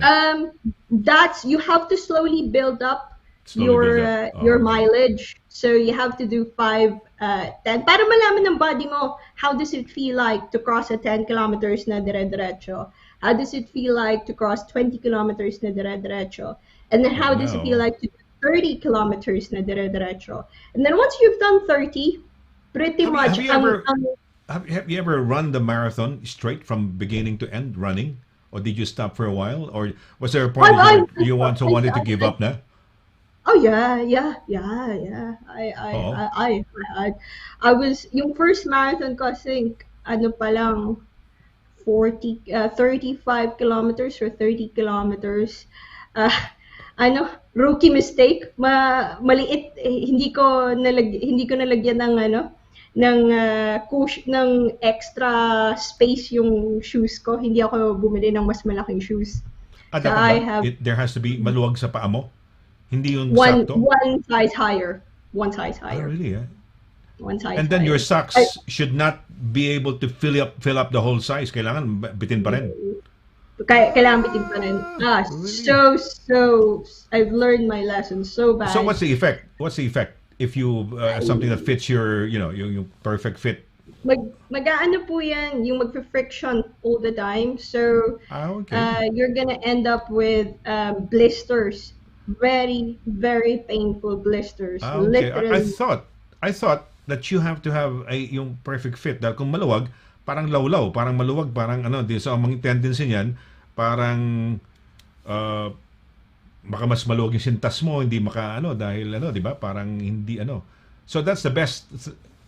you have to slowly build up Slowly your mileage. So you have to do 5, 10 para malaman ng body mo how does it feel like to cross a 10 kilometers na dire-diretso. How does it feel like to cross 20 kilometers na dire-diretso? And then how does it feel like to do 30 kilometers na dire-diretso? And then once you've done 30, pretty much. Have you ever run the marathon straight from beginning to end running, or did you stop for a while, or was there a point where you wanted to give up na? Oh yeah. I was yung first marathon ko, I think ano pa lang 35 kilometers or 30 kilometers. Rookie mistake, maliit, hindi ko nalagyan ng extra space yung shoes ko. Hindi ako bumili ng mas malaking shoes. There has to be maluwag sa paa mo? Hindi yung one sakto? one size higher. One size higher. Oh, really? One size And then higher. your socks should not be able to fill up the whole size. Kailangan bitin pa rin. Kailangan bitin pa rin. So I've learned my lesson so bad. So what's the effect? If you something that fits your your perfect fit? Mag-aano po yan, yung mag-friction all the time. So okay. You're gonna end up with blisters. Very, very painful blisters. Okay. Literally. I thought that you have to have yung perfect fit. Dahil kung maluwag, parang lawlaw, parang maluwag, parang di sa mga tendency niyan, parang baka mas maluwag yung sintas mo, hindi dahil di ba? Parang hindi So that's the best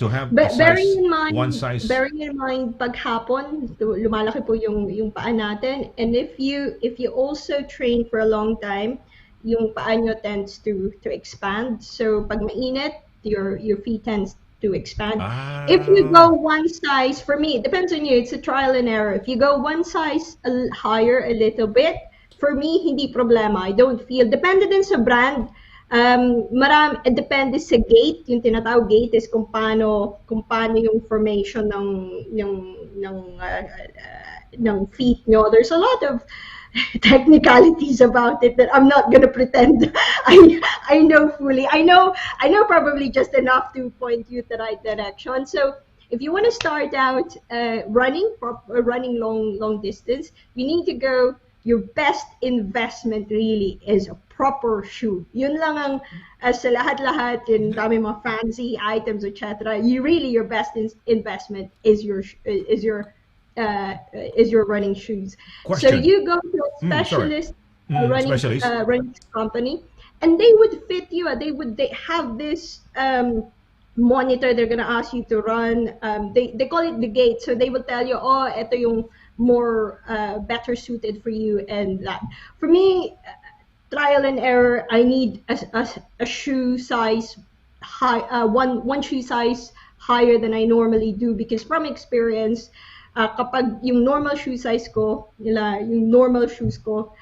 to have one size. Bearing in mind pag hapon, lumalaki po yung paa natin, and if you also train for a long time, yung paa nyo tends to expand. So pag mainit, your feet tends to expand. If you go one size, for me, it depends on you, it's a trial and error. If you go one size higher a little bit, for me, hindi problema. I don't feel, depende din sa brand. Depende sa gait, yung tinatawag gait is kung paano yung formation ng feet nyo. There's a lot of technicalities about it that I'm not gonna pretend I know fully. I know probably just enough to point you the right direction. So if you want to start out running long distance, you need to go. Your best investment really is a proper shoe. Yun lang ang sa lahat-lahat in dami mga fancy items, etc. Your best investment is your running shoes. Question. So you go to a specialist running company, and they would fit you. They have this monitor. They're gonna ask you to run. They call it the gate. So they will tell you, ito yung more better suited for you, and that. For me, trial and error. I need a shoe size high, one shoe size higher than I normally do, because from experience, kapag yung normal shoe size ko, yung normal shoes ko,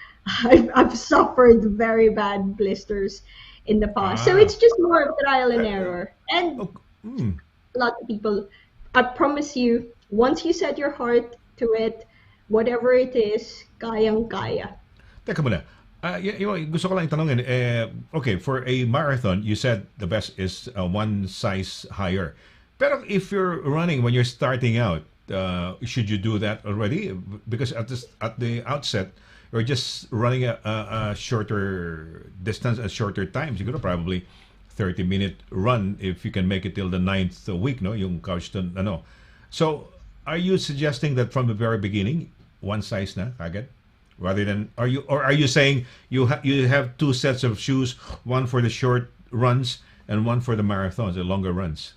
I've suffered very bad blisters in the past. So it's just more of trial and error. And a lot of people, I promise you, once you set your heart to it, whatever it is, kayang-kaya. Teka muna. Gusto ko lang itanongin, okay, for a marathon, you said the best is one size higher. Pero if you're running, when you're starting out, should you do that already? Because at the outset, you're just running a shorter distance, a shorter time. Siguro probably 30-minute run if you can make it till the 9th week, no? Yung couchton, So, are you suggesting that from the very beginning, one size na, kagad? rather than are you saying you have two sets of shoes, one for the short runs and one for the marathons, the longer runs?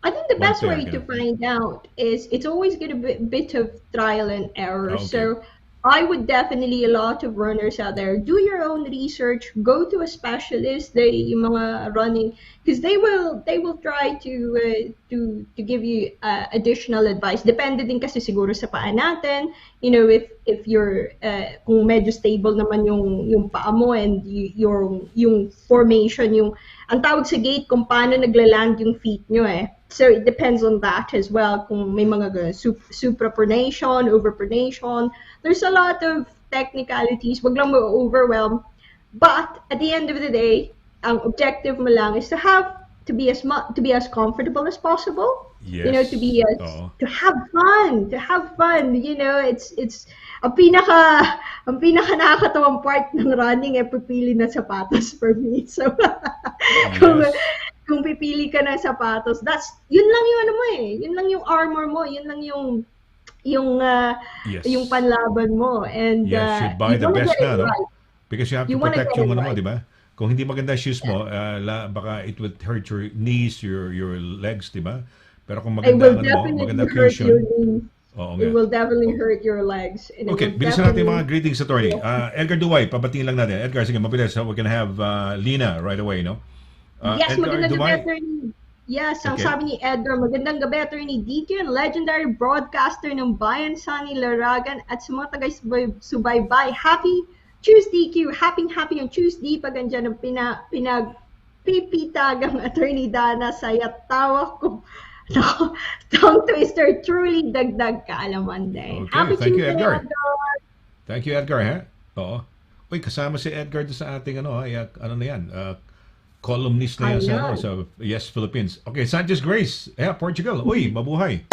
I think the One best pair, way to find out is it's always going to be a bit of trial and error. Okay. So I would definitely, a lot of runners out there, do your own research, go to a specialist, yung mga running, because they will try to give you additional advice. Depende din kasi siguro sa paa natin. If you're kung medyo stable naman yung paa mo and yung formation, ang tawag sa gait kung paano naglaland yung feet nyo eh. So it depends on that as well. Kung may mga suprapronation, overpronation, there's a lot of technicalities. Wag lang ma-overwhelm. But at the end of the day, ang objective mo lang is to be as comfortable as possible. Yes. To have fun. It's ang pinaka nakakatawang part ng running ay pipili na sapatos for me. So kung pipili ka ng sapatos, yun lang yung ano mo eh. Yun lang yung armor mo, yun lang yung Yes. yung panlaban mo. And should buy the best na, no? right. Because you have to protect yung ano mo, di ba? Kung hindi maganda shoes mo, baka it would hurt your knees, your legs, di ba? Pero kung It will maganda definitely maganda hurt cushion. your knees. Oo It nga. will definitely hurt your legs. And it Okay, will bilisan natin definitely- mga greetings, attorney. Edgar Duway, pabatiin lang natin. Edgar, sige, mabilis. So we can have Lina right away, no? Yes, Edgar magandang gabi, Duway. attorney. Yes, ang Okay. sabi ni Edgar, magandang gabi, attorney DQ, and legendary broadcaster ng Bayan, Sonny, Laragan, at sa mga taga-subaybay. Happy Tuesday, Q. Happy on Tuesday. Pag andyan ang pinagpipitagang attorney Dana, saya tawa ko. Tongue twister, truly dagdag kaalaman din. Okay, Happy thank you, Tuesday, Edgar. Thank you, Edgar, ha? Oo. Uy, kasama si Edgar doon sa ating ano na yan, columnist na yan sa Yes Philippines. Okay, Sanchez Grace, Portugal. Uy, mabuhay.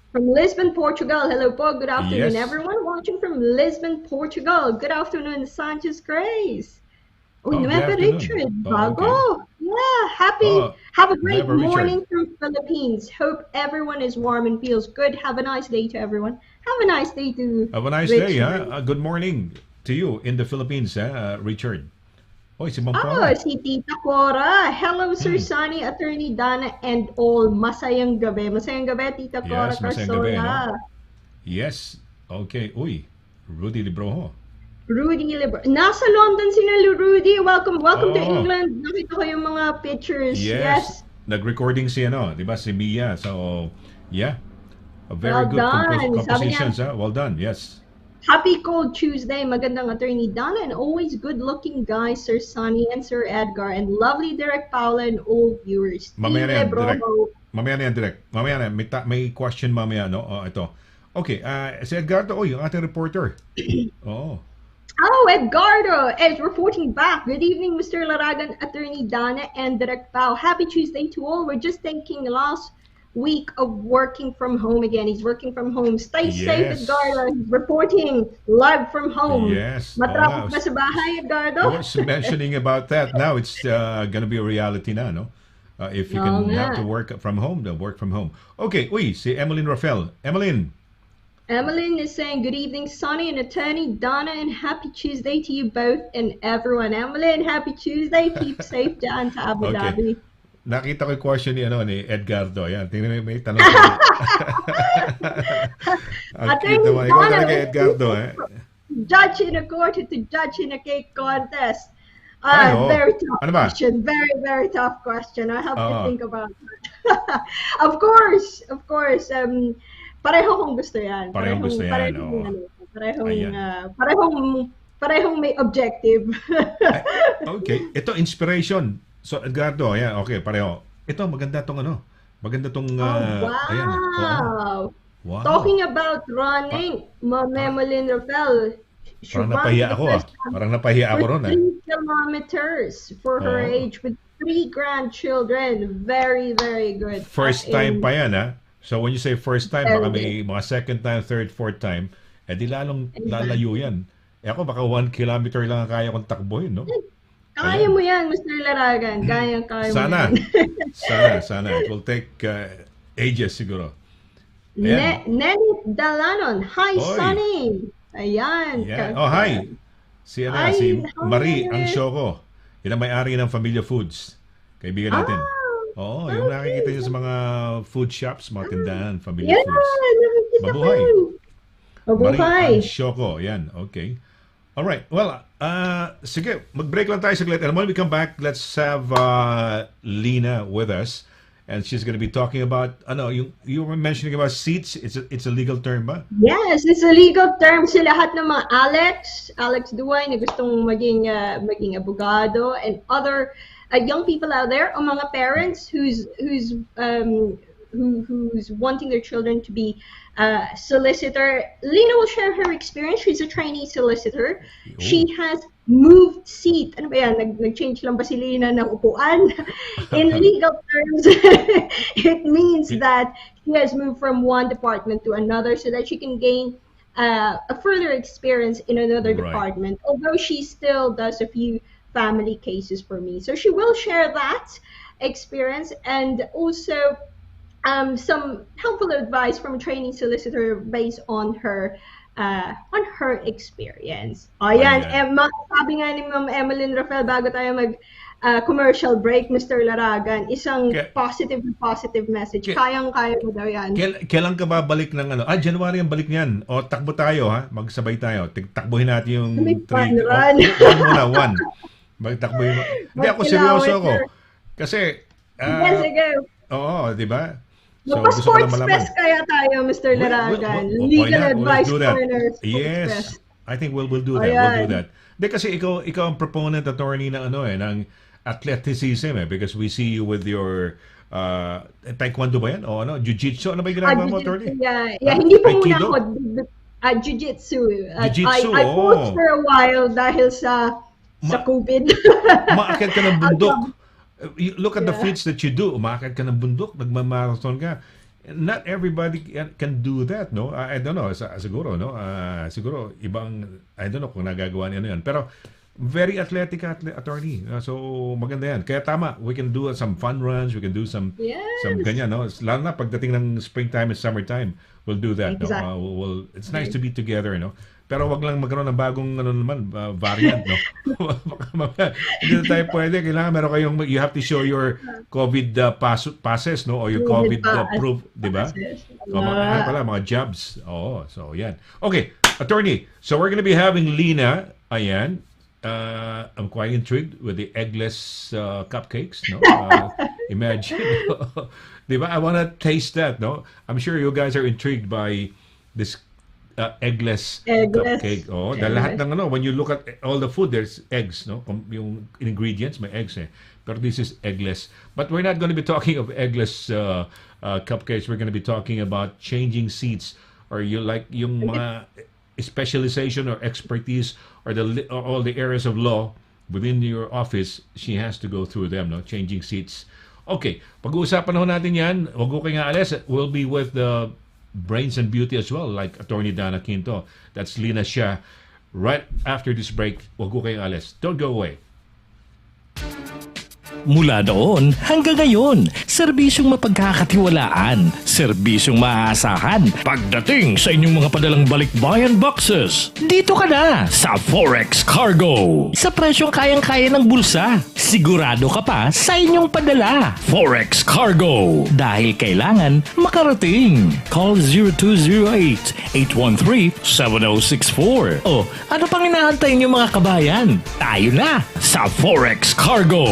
From Lisbon, Portugal. Hello po. Good afternoon, Yes. everyone watching from Lisbon, Portugal. Good afternoon, Sanchez Grace. Oh, good Nueva afternoon. Richard. Oh, Bago. Yeah, happy. Have a great Nueva Richard. morning from Philippines. Hope everyone is warm and feels good. Have a nice day to everyone. Have a nice day to Have a nice day, Richard. ha? Good morning to you in the Philippines, Richard. Oy, si Ma'am Oh, Cora. si Tita Cora. Hello, Sir Sonny, Attorney Dana, and all. Masayang gabi. Masayang gabi, Tita Cora Yes, masayang gabi, Carsola. no? Yes. Okay. Uy, Rudy Libroho. Rudy Libro. Nasa London sila, Rudy. Welcome to Oo. England. Nakita ko yung mga pictures. Yes. Nag-recording si di ba, si Mia. So, yeah. A very Well good done. Sabi niya- compositions, Well done. Yes. Happy Cold Tuesday. Magandang Attorney Dana, and always good-looking guys, Sir Sonny and Sir Edgar, and lovely Derek Paula and all viewers. Mamaya na yan, Libro. direct. Mamaya na yan, direct. Mamaya na. May question mamaya, no? Ito. Okay. Si Edgardo, yung ating reporter. Oo. Oh, Edgardo is reporting back. Good evening, Mr. Laragan, Attorney Dana, and Direct Pao. Happy Tuesday to all. We're just taking the last week of working from home again. He's working from home. Stay safe, Yes. Edgardo. He's reporting live from home. Yes. Matrapok ba sa bahay, Edgardo? I was mentioning about that. Now it's going to be a reality na, no? If you can have to work from home, then work from home. Okay, si Emeline Rafael. Emeline. Emeline is saying, good evening, Sonny and Attorney Donna, and happy Tuesday to you both and everyone. Emeline, happy Tuesday. Keep safe dyan sa Abu Okay. Dhabi. Nakita ko yung question ni Edgardo. Yan, tingnan mo, may tanong. Ang cute naman. Ikaw talaga, Edgardo, Judge in a court to judge in a cake contest. Ano? Very tough Ano ba? question. Very, very tough question. I have to think about that. Of course. Pareho kong gusto yan. Parehong gusto yan, oo. Parehong may objective. Okay. Ito, inspiration. So, Edgardo, okay, pareho. Ito, maganda tong Maganda tong, ayan. Wow. Wow. Talking about running, Ma'am Emeline Rafael. Parang napahiya ako, Parang napahiya ako ron, 3 kilometers for her Oo. age with 3 grandchildren. Very, very good. First time pa yan, So, when you say first time, baka may Very mga second time, third, fourth time, di lalong lalayo yan. Ako, baka 1 kilometer lang ang kaya kong takbuhin, no? Kaya mo yan, Mr. Laragan. Kaya mo Sana. yan. Sana. It will take ages, siguro. Ayan. Nenit Dalanon. Hi, Oy. Sonny. Ayan. Yeah. Oh, hi. Si Marie, ang hi. Shoko. Yan ang may-ari ng Familia Foods. Kaibigan Ah, natin. Oo, yung okay. nakikita nyo sa mga food shops, mga tindahan, Familia Yan, Foods. nakikita ko Mabuhay. yun. Marie Mabuhay. Ansyoko. Yan, okay. Alright, well, sige, mag-break lang tayo saglit. And when we come back, let's have Lina with us. And she's going to be talking about, you were mentioning about seats. It's a legal term ba? Yes, it's a legal term sa lahat ng mga Alex Duay na gustong maging abogado, and other young people out there, o mga parents who's wanting their children to be solicitor. Lina will share her experience. She's a trainee solicitor. Oh. She has moved seat. Ano ba yan? Nag-change lang ba si Lina ng upuan? In legal terms, it means that she has moved from one department to another so that she can gain a further experience in another Right. department, although she still does a few family cases for me. So she will share that experience, and also some helpful advice from a training solicitor based on her experience. Ayan, Ayan. sabi nga ni Ma'am Emeline Rafael bago tayo commercial break, Mr. Laragan, isang positive message. Kayang-kaya mo daw yan. Kailan ka ba balik ng January ang balik niyan. O takbo tayo ha, magsabay tayo. Takbuhin natin yung May 3. fun run. One muna, 1. Magtakbuhin mo. Hindi ako seryoso ako. Kasi, Yes, sige. oo, di ba? So, gusto ko lang Magpa-sports malaman. fest kaya tayo, Mr. Laragan. Why Legal not? advice Let's do that. corner, sports Yes. fest. I think we'll do that. Ayan. We'll do that. Hindi kasi ikaw ang proponent attorney ng ng athleticism because we see you with your taekwondo ba yan? O jiu-jitsu? Ano ba yung ginagawa mo, attorney? Yeah, hindi po muna Aikido? ako jiu-jitsu. Jiu-jitsu, I oo. coached for a while dahil sa COVID. Umaakit ka ng bundok. Look at the Yeah. feats that you do. Umaakit ka ng bundok, nagmamarathon ka. Not everybody can do that, no? I don't know. Siguro, no? Siguro, ibang, I don't know kung nagagawa niya yan. Pero, very athletic attorney. So, maganda yan. Kaya tama, we can do some fun runs, we can do some Yes. ganyan, no? Lalo na pagdating ng springtime and summertime, we'll do that, Exactly. no? It's nice to be together, no? Pero wag lang magkaroon ng bagong variant, no? Hindi na tayo pwede. Kailangan meron kayong, you have to show your COVID passes, no? Or your COVID proof, di ba? Mga jobs. Oo, so yan. Okay, attorney. So we're gonna be having Lina. Ayan. I'm quite intrigued with the eggless cupcakes, no? Imagine. Di ba? I wanna taste that, no? I'm sure you guys are intrigued by this eggless cupcake. Oh, dahil lahat ng when you look at all the food, there's eggs, no? Yung ingredients, may eggs eh. Pero this is eggless. But we're not going to be talking of eggless cupcakes. We're going to be talking about changing seats, or yung mga specialization or expertise or all the areas of law within your office. She has to go through them, no? Changing seats. Okay, pag-uusapan natin yan. Huwag ko kayo nga alis. We'll be with the brains and beauty as well, like Attorney Dana Quinto. That's Lina Shah. Right after this break, huwag ko kayong alis. Don't go away. Mula noon hanggang ngayon, serbisyong mapagkakatiwalaan, serbisyong maaasahan pagdating sa inyong mga padalang balikbayan boxes. Dito ka na sa Forex Cargo. Sa presyong kayang-kaya ng bulsa, sigurado ka pa sa inyong padala. Forex Cargo. Dahil kailangan makarating. Call 0208-813-7064. O ano pang inaantay niyo mga kabayan? Tayo na sa Forex Cargo.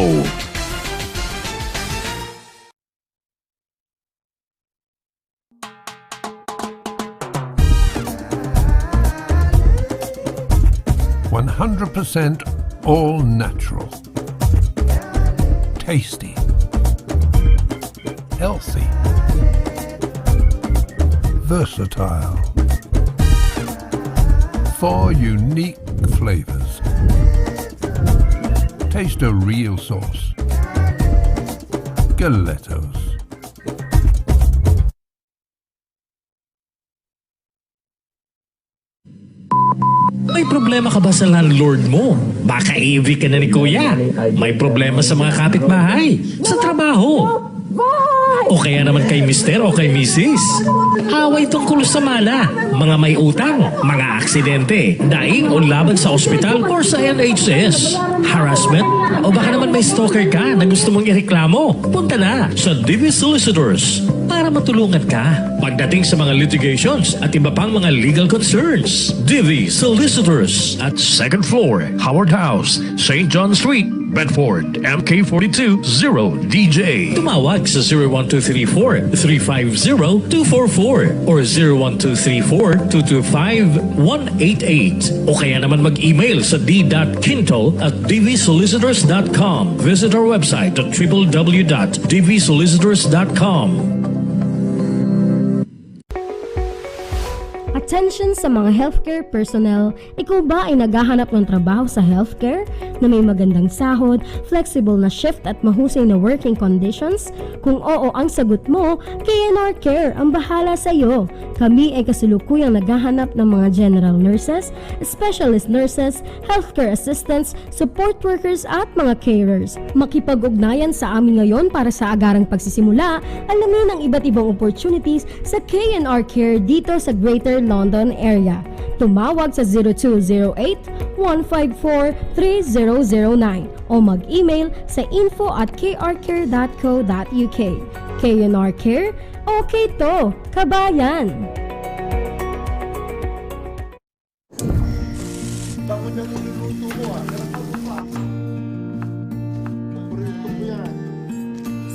%100% all natural, tasty, healthy, versatile, 4 unique flavors. Taste a real sauce. Galettos. May problema ka ba sa landlord mo? Baka AV ka na ni Kuya. May problema sa mga kapitbahay, sa trabaho. O kaya naman kay Mister o kay Mrs. Away tungkol sa mana, mga may utang, mga aksidente, daing o laban sa ospital or sa NHS. Harassment? O baka naman may stalker ka na gusto mong ireklamo? Punta na sa DV Solicitors para matulungan ka pagdating sa mga litigations at iba pang mga legal concerns. DV Solicitors at 2nd floor, Howard House, St. John Street, Bedford, MK42 0DJ. Tumawag sa 01234-350-244 or 01234-225-188 o kaya naman mag-email sa d.quinto@dvsolicitors.com. Visit our website at www.dvsolicitors.com. Attention sa mga healthcare personnel, ikaw ba ay naghahanap ng trabaho sa healthcare na may magandang sahod, flexible na shift at mahusay na working conditions? Kung oo ang sagot mo, KNR Care ang bahala sa iyo. Kami ay kasulukuyang naghahanap ng mga general nurses, specialist nurses, healthcare assistants, support workers at mga carers. Makipag-ugnayan sa amin ngayon para sa agarang pagsisimula, alamin ang iba't ibang opportunities sa KNR Care dito sa Greater London area. Tumawag sa 0208-154-3009 o mag-email sa info@krcare.co.uk. KNR Care, okay to, kabayan!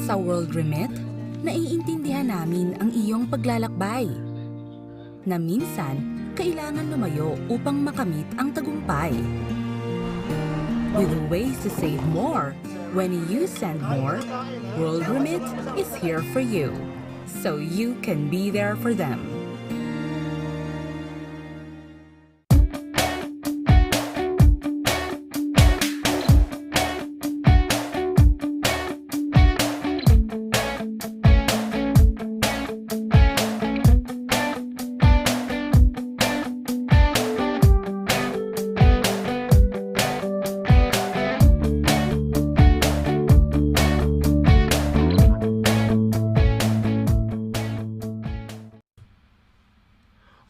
Sa World Remit, naiintindihan namin ang iyong paglalakbay na minsan kailangan lumayo upang makamit ang tagumpay. With ways to save more, when you send more, World Remit is here for you, so you can be there for them.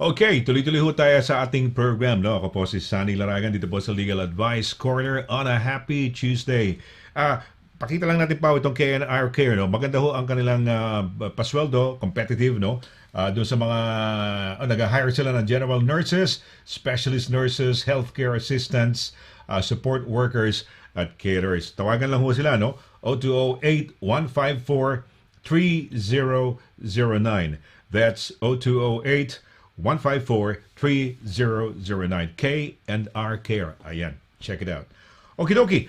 Okay, tuloy-tuloy ho tayo sa ating program. No? Ako po si Sonny LARAGAN dito po sa Legal Advice Corner on a Happy Tuesday. Pakita lang natin pa itong KNR Care. No? Maganda ho ang kanilang pasweldo, competitive. No? Doon sa mga nag-hire sila ng general nurses, specialist nurses, healthcare assistants, support workers, at carers. Tawagan lang ho sila. No? 0208-154-3009. That's 0208-154-3009. K&R Care. Ayan. Check it out. Okie dokie.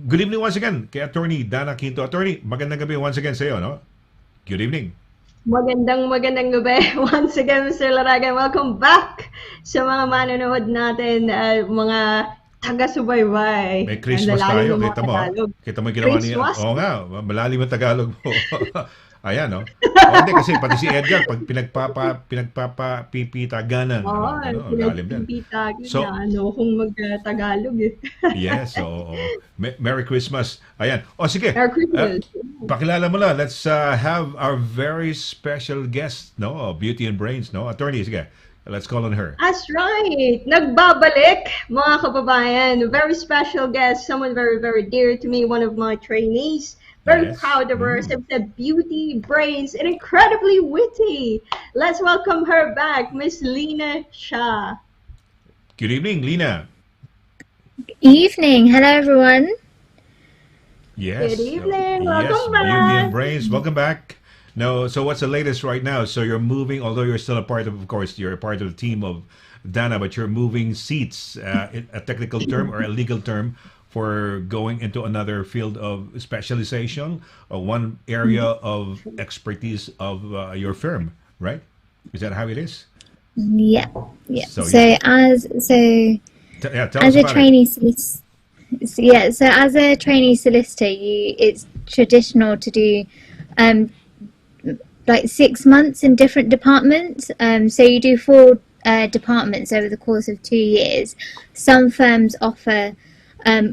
Good evening once again kay Attorney DANNA Quinto. Attorney, magandang gabi once again sa iyo, no? Good evening. Magandang gabi. Once again, Mr. Laragan, welcome back sa mga manonood natin, mga taga-subaybay. May Christmas tayo. Kita mo. Kita mo yung ginawa niya. Christmas? Oo nga. Malalim ang Tagalog mo. Ayan, no? Hindi, kasi pati si Edgar, pag pinagpapipitaganan. Lalim din. So, kung mag-Tagalog eh. Yes, so Merry Christmas. Ayan. O sige. Merry Christmas. Pakilala mo lang. Let's have our very special guest, no? Beauty and Brains, no? Attorney, sige. Let's call on her. That's right. Nagbabalik, mga kababayan. A very special guest, someone very, very dear to me, one of my trainees. Very proud of her. She said beauty, brains, and incredibly witty. Let's welcome her back, Miss Lena Shah. Good evening, Lena. Evening. Hello, everyone. Yes. Good evening. Yes, Welcome Beauty and back. Brains. Welcome back. No, so what's the latest right now? So you're moving, although you're still a part of course, you're a part of the team of DANNA, but you're moving seats, a technical term or a legal term, for going into another field of specialization, one area of expertise of your firm, right? Is that how it is? Yeah. So, as a trainee solicitor, so as a trainee solicitor, it's traditional to do like 6 months in different departments. So you do 4 departments over the course of 2 years. Some firms offer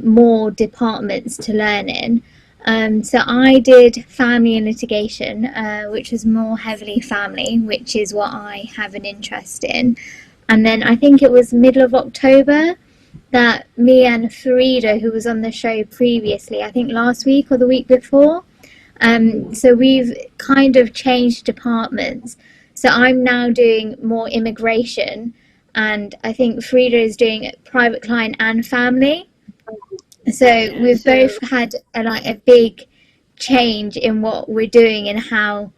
more departments to learn in. So I did family and litigation, which was more heavily family, which is what I have an interest in. And then I think it was middle of October that me and Frida, who was on the show previously, I think last week or the week before, so we've kind of changed departments. So I'm now doing more immigration, and I think Frida is doing private client and family. So we've both had a big change in what we're doing and how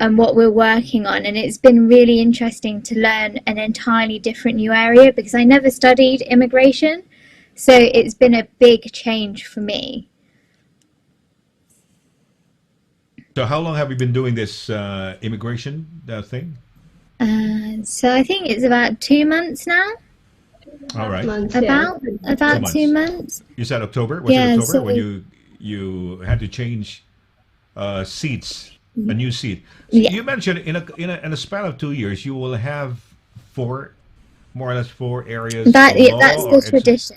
and what we're working on, and it's been really interesting to learn an entirely different new area because I never studied immigration, so it's been a big change for me. So how long have you been doing this immigration thing? So I think it's about 2 months now. All right. Months, About 2 months. months. You said October? Was Yeah, it October so- when you had to change seats, a new seat? So Yeah. you mentioned in a span of 2 years, you will have more or less four areas. That's of law or the tradition.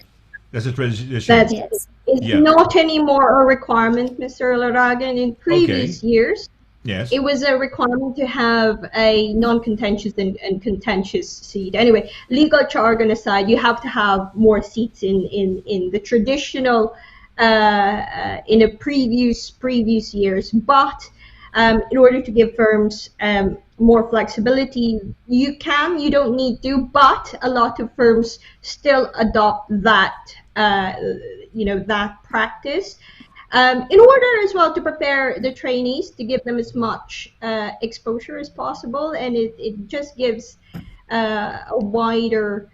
That's a tradition. That's Yes. it's Yeah. not anymore a requirement, Mr. Laragan. In previous years, Yes. it was a requirement to have a non-contentious and contentious seat. Anyway, legal jargon aside, you have to have more seats in the traditional in a previous years. But in order to give firms more flexibility, you don't need to, but a lot of firms still adopt that that practice. In order as well to prepare the trainees to give them as much exposure as possible, and it just gives a wider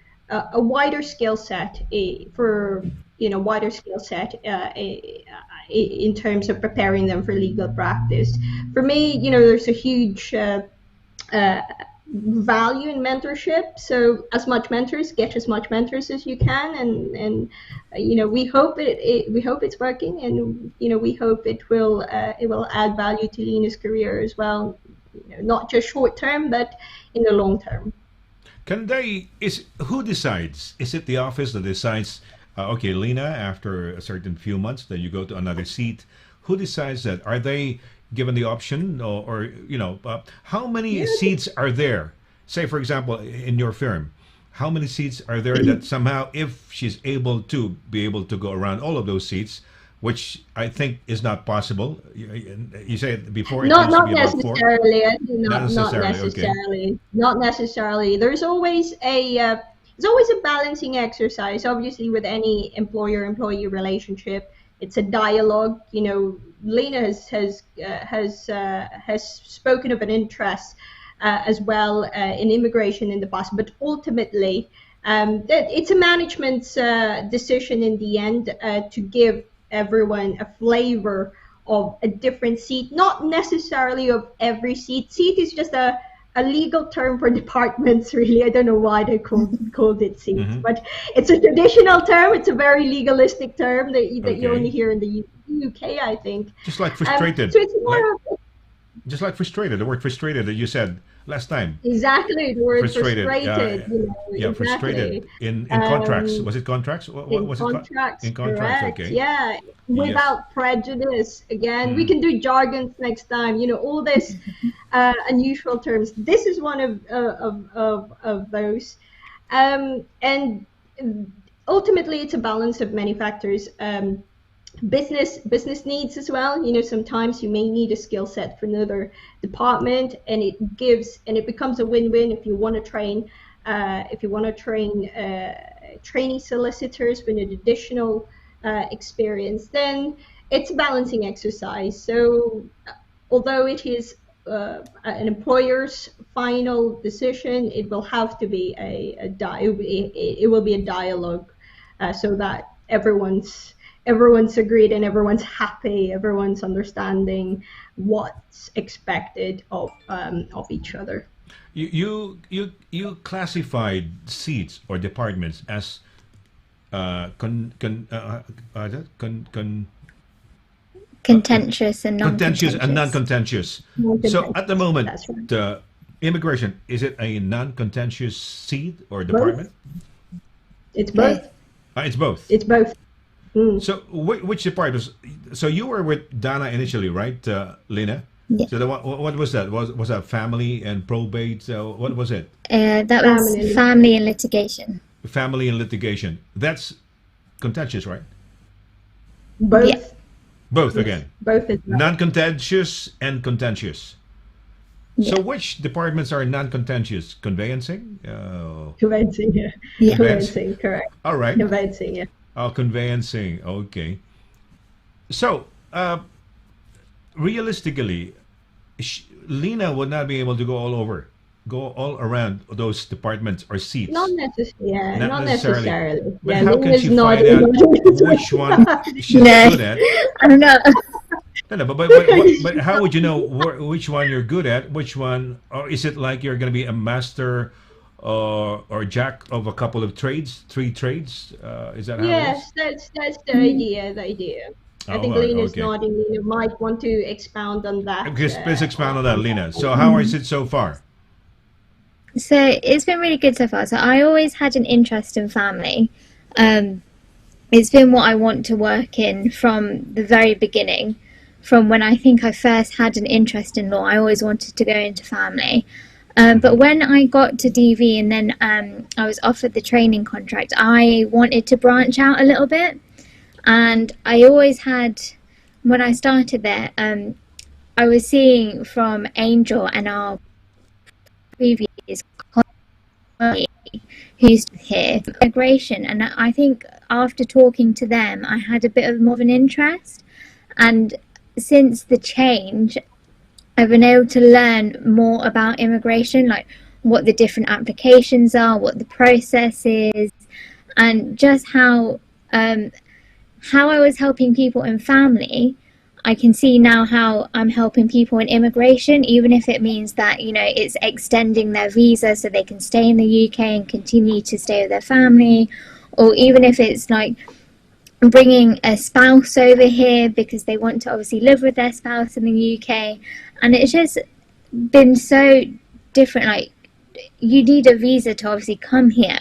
skill set wider skill set in terms of preparing them for legal practice. For me, there's a huge value in mentorship. So get as much mentors as you can, and we hope it's working, and we hope it will add value to Lena's career as well, not just short term but in the long term. Who decides? Is it the office that decides? Okay, Lena, after a certain few months, then you go to another seat. Who decides that? Are they given the option, or how many seats are there? Say, for example, in your firm, how many seats are there that somehow, if she's able to go around all of those seats, which I think is not possible. You said before it used to be about four. Not necessarily. There's always a balancing exercise. Obviously, with any employer-employee relationship, it's a dialogue. Lena has spoken of an interest as well in immigration in the past, but ultimately, it's a management's decision in the end to give everyone a flavor of a different seat, not necessarily of every seat. Seat is just a legal term for departments, really. I don't know why they called it seats, but it's a traditional term. It's a very legalistic term that you only hear in the UK, I think. Just like frustrated. So it's more just like frustrated, the word frustrated that you said last time. Exactly, the word frustrated. Frustrated. In contracts. Was it contracts? What was contracts, it? In contracts, correct. okay. Yeah, without prejudice. Again, we can do jargons next time. All this unusual terms. This is one of those. And ultimately, it's a balance of many factors. Business needs as well. Sometimes you may need a skill set for another department, and it becomes a win-win if you want to train trainee solicitors with an additional experience. Then it's a balancing exercise. So although it is an employer's final decision, it will have to be it will be a dialogue, so that everyone's agreed and everyone's happy, everyone's understanding what's expected of each other. You classified seats or departments as contentious and non-contentious. Non-contentious. So at the moment, That's right. Immigration, is it a non-contentious seat or department? It's both. It's both. It's both. So which departments? So you were with DANNA initially, right, Lena? Yeah. So what was that? Was that family and probate? What was it? That was Family. family and litigation. Family and litigation. That's contentious, right? Both. Yeah. Both again. Both as well. Non-contentious and contentious. So Yeah. which departments are non-contentious? Conveyancing? Conveyancing, yeah. Yeah. Conveyancing, correct. All right. Conveyancing, yeah. Conveyancing. Okay. So, realistically, Lena would not be able to go all around those departments or seats. Not necessarily. Yeah, Not not necessarily. necessarily. But Yeah, how can Lena's she not find out able- which one she's No. good at? I don't know. No, but how would you know which one you're good at? Which one, or is it like you're going to be a master or jack of a couple of trades, 3 trades? Is that how it is? Yes, that's the idea. The idea. I think Oh, Lena's okay. nodding. Lena might want to expound on that. Please expound on that, Lena. So how is it so far? So it's been really good so far. So I always had an interest in family. It's been what I want to work in from the very beginning. From when I think I first had an interest in law, I always wanted to go into family. But when I got to DV and then I was offered the training contract, I wanted to branch out a little bit. And I always had, when I started there, I was seeing from Angel and our previous colleague who's here, migration. And I think after talking to them, I had a bit of more of an interest. And since the change, I've been able to learn more about immigration, like what the different applications are, what the process is, and just how I was helping people in family. I can see now how I'm helping people in immigration, even if it means that, you know, it's extending their visa so they can stay in the UK and continue to stay with their family, or even if it's like bringing a spouse over here because they want to obviously live with their spouse in the UK. And it's just been so different. Like, you need a visa to obviously come here,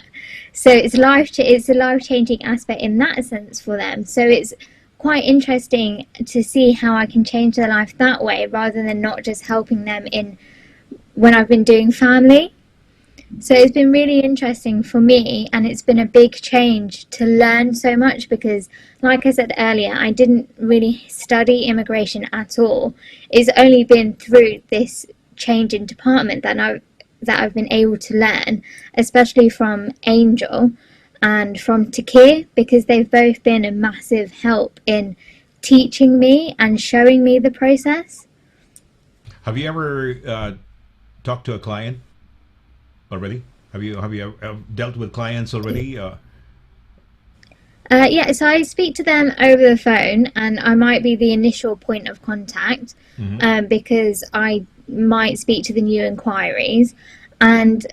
so it's a life-changing aspect in that sense for them. So it's quite interesting to see how I can change their life that way, rather than not just helping them in when I've been doing family. So it's been really interesting for me, and it's been a big change to learn so much because, like I said earlier, I didn't really study immigration at all. It's only been through this change in department that I've been able to learn, especially from Angel and from Takir, because they've both been a massive help in teaching me and showing me the process. Have you ever talked to a client already? Have you dealt with clients already? Yeah, so I speak to them over the phone, and I might be the initial point of contact because I might speak to the new inquiries. And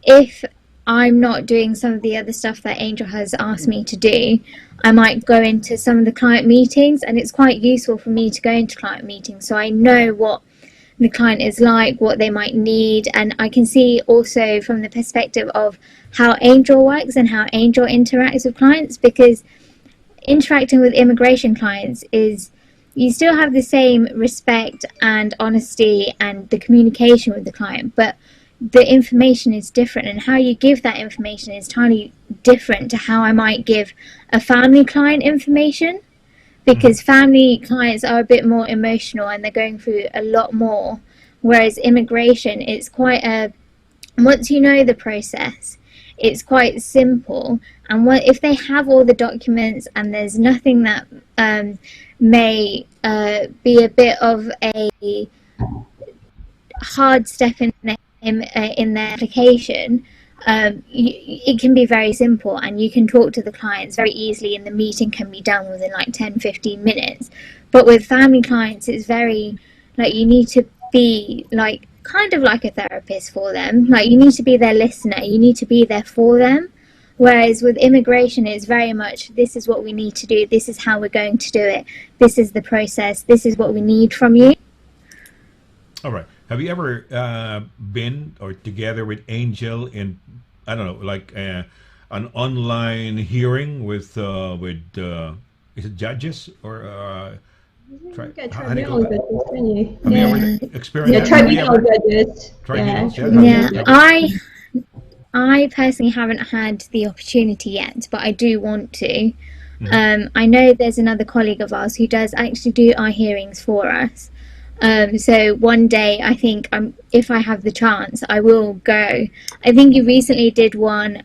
if I'm not doing some of the other stuff that Angel has asked me to do, I might go into some of the client meetings, and it's quite useful for me to go into client meetings so I know what the client is like, what they might need, and I can see also from the perspective of how Angel works and how Angel interacts with clients, because interacting with immigration clients is you still have the same respect and honesty and the communication with the client, but the information is different, and how you give that information is entirely different to how I might give a family client information, because family clients are a bit more emotional and they're going through a lot more, whereas immigration, it's quite once you know the process, it's quite simple. And if they have all the documents and there's nothing that may be a bit of a hard step in their application, it can be very simple, and you can talk to the clients very easily, and the meeting can be done within like 10-15 minutes. But with family clients, it's very like you need to be like kind of like a therapist for them. Like, you need to be their listener, you need to be there for them. Whereas with immigration, it's very much, this is what we need to do, this is how we're going to do it, this is the process, this is what we need from you. All right. Have you ever been or together with Angel in, I don't know, like an online hearing with is it judges or how do you call Tribunal that? judges, don't you? Have you ever Yeah. experienced Yeah, that? Have you tribunal ever? judges. Tribunals, yeah. Tribunal Yeah, judges. I personally haven't had the opportunity yet, but I do want to. Mm-hmm. I know there's another colleague of ours who does actually do our hearings for us. So one day, I think if I have the chance, I will go. I think you recently did one,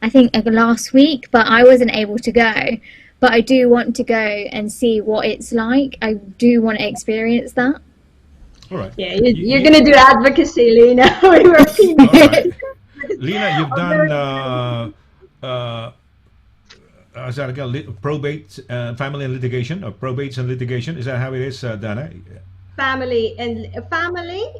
I think last week, but I wasn't able to go. But I do want to go and see what it's like. I do want to experience that. All right. Yeah, you're gonna do advocacy, Lena. We were All right. advocacy. Lena, you've done is that again, probate, family and litigation, or probates and litigation? Is that how it is, Dana? Family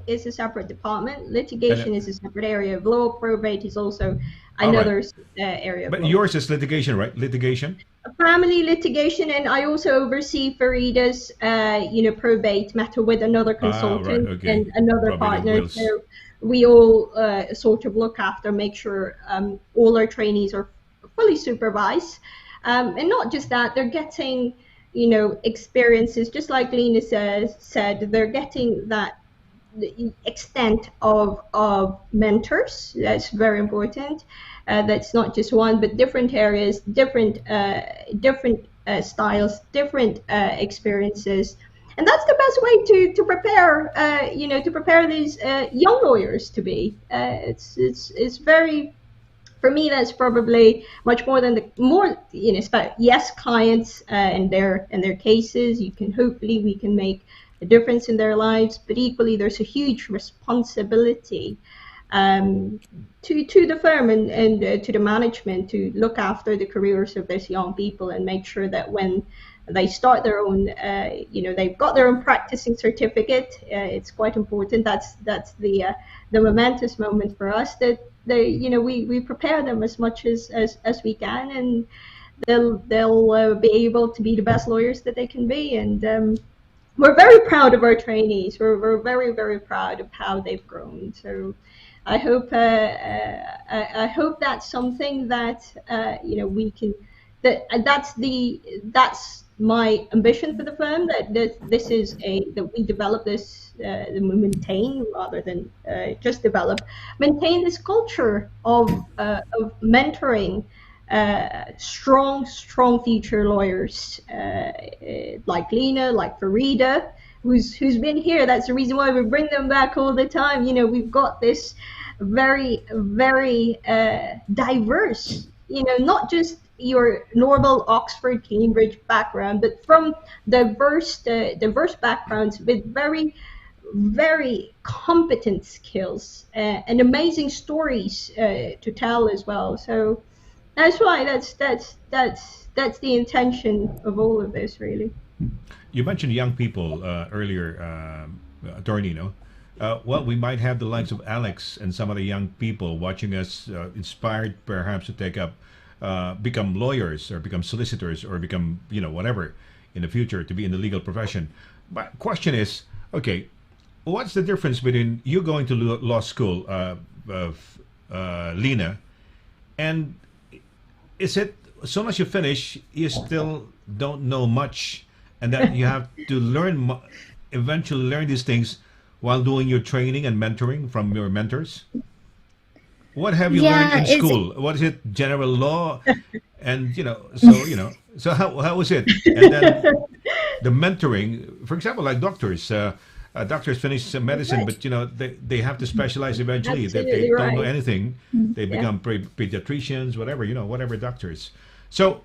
is a separate department. Litigation is a separate area of law. Probate is also All right. another area of But law. yours is litigation, right? Litigation. Family litigation, and I also oversee Farida's, probate matter with another consultant okay. and another Probate of partner. wills. So we all sort of look after, make sure all our trainees are fully supervised, and not just that, they're getting, experiences, just like Lena said, they're getting that the extent of mentors. That's very important. That's not just one, but different areas, different styles, different experiences, and that's the best way to prepare. To prepare these young lawyers to be. It's very. For me, that's probably much more than yes, clients and their cases. We can make a difference in their lives, but equally there's a huge responsibility to the firm and to the management to look after the careers of these young people and make sure that when they start their own, they've got their own practicing certificate. It's quite important. That's the momentous moment for us, that we prepare them as much as we can, and they'll be able to be the best lawyers that they can be. And we're very proud of our trainees. We're very, very proud of how they've grown. So I hope that's something that we can. That's my ambition for the firm. That we develop this, that we maintain rather than just develop, maintain this culture of mentoring strong future lawyers like Lena, like Farida, who's been here. That's the reason why we bring them back all the time. We've got this very, very diverse, not just your normal Oxford, Cambridge background, but from diverse backgrounds with very, very competent skills and amazing stories to tell as well. So that's why that's the intention of all of this, really. You mentioned young people earlier, Attorney, no? Well, we might have the likes of Alex and some of the young people watching us, inspired perhaps to take up, become lawyers or become solicitors or become, whatever in the future, to be in the legal profession. But question is, okay, what's the difference between you going to law school, Lena, and is it as soon as you finish, you still don't know much, and that you have to eventually learn these things while doing your training and mentoring from your mentors? What have you learned in school? What is it? General law, and so how was it? And then the mentoring, for example, like doctors. Doctors finish medicine, but they have to specialize eventually. They don't know anything. They become pediatricians, whatever doctors. So,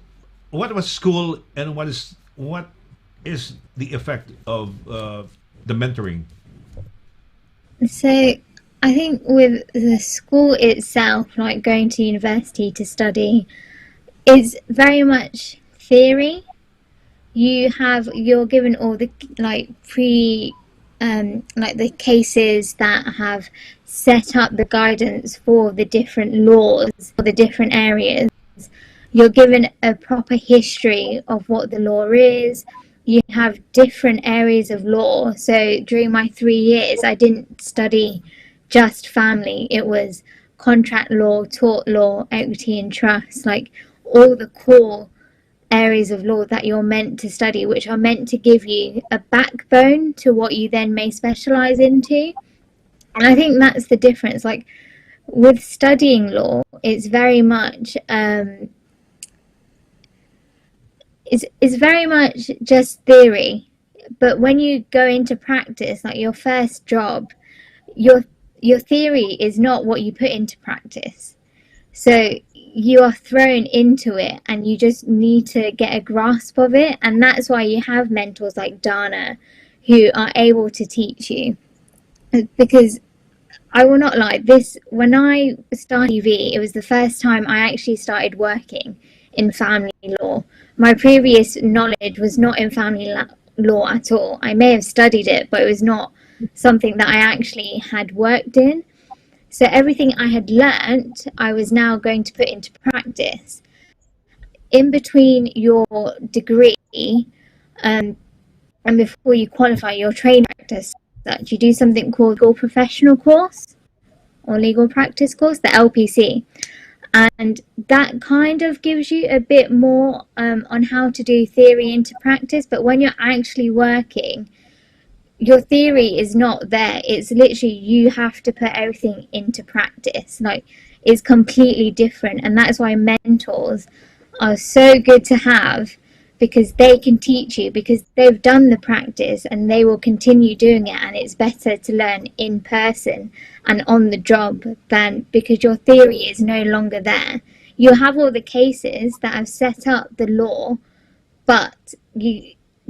what was school, and what is the effect of the mentoring? So I think with the school itself, like going to university to study, is very much theory. You're given all the the cases that have set up the guidance for the different laws for the different areas. You're given a proper history of what the law is. You have different areas of law. So during my 3 years, I didn't study just family. It was contract law, tort law, equity and trust, like all the core areas of law that you're meant to study, which are meant to give you a backbone to what you then may specialize into. And I think that's the difference. Like with studying law, it's very much it's very much just theory. But when you go into practice, like your first job, your theory is not what you put into practice. So you are thrown into it and you just need to get a grasp of it. And that's why you have mentors like DANNA who are able to teach you. Because I will not lie, when I started TV, it was the first time I actually started working in family law. My previous knowledge was not in family law at all. I may have studied it, but it was not something that I actually had worked in. So everything I had learnt, I was now going to put into practice. In between your degree and before you qualify your training practice, that you do something called legal professional course or legal practice course, the LPC. And that kind of gives you a bit more on how to do theory into practice. But when you're actually working, your theory is not there. It's literally you have to put everything into practice. Like it's completely different. And that's why mentors are so good to have, because they can teach you, because they've done the practice and they will continue doing it. And it's better to learn in person and on the job than because your theory is no longer there. You have all the cases that have set up the law, but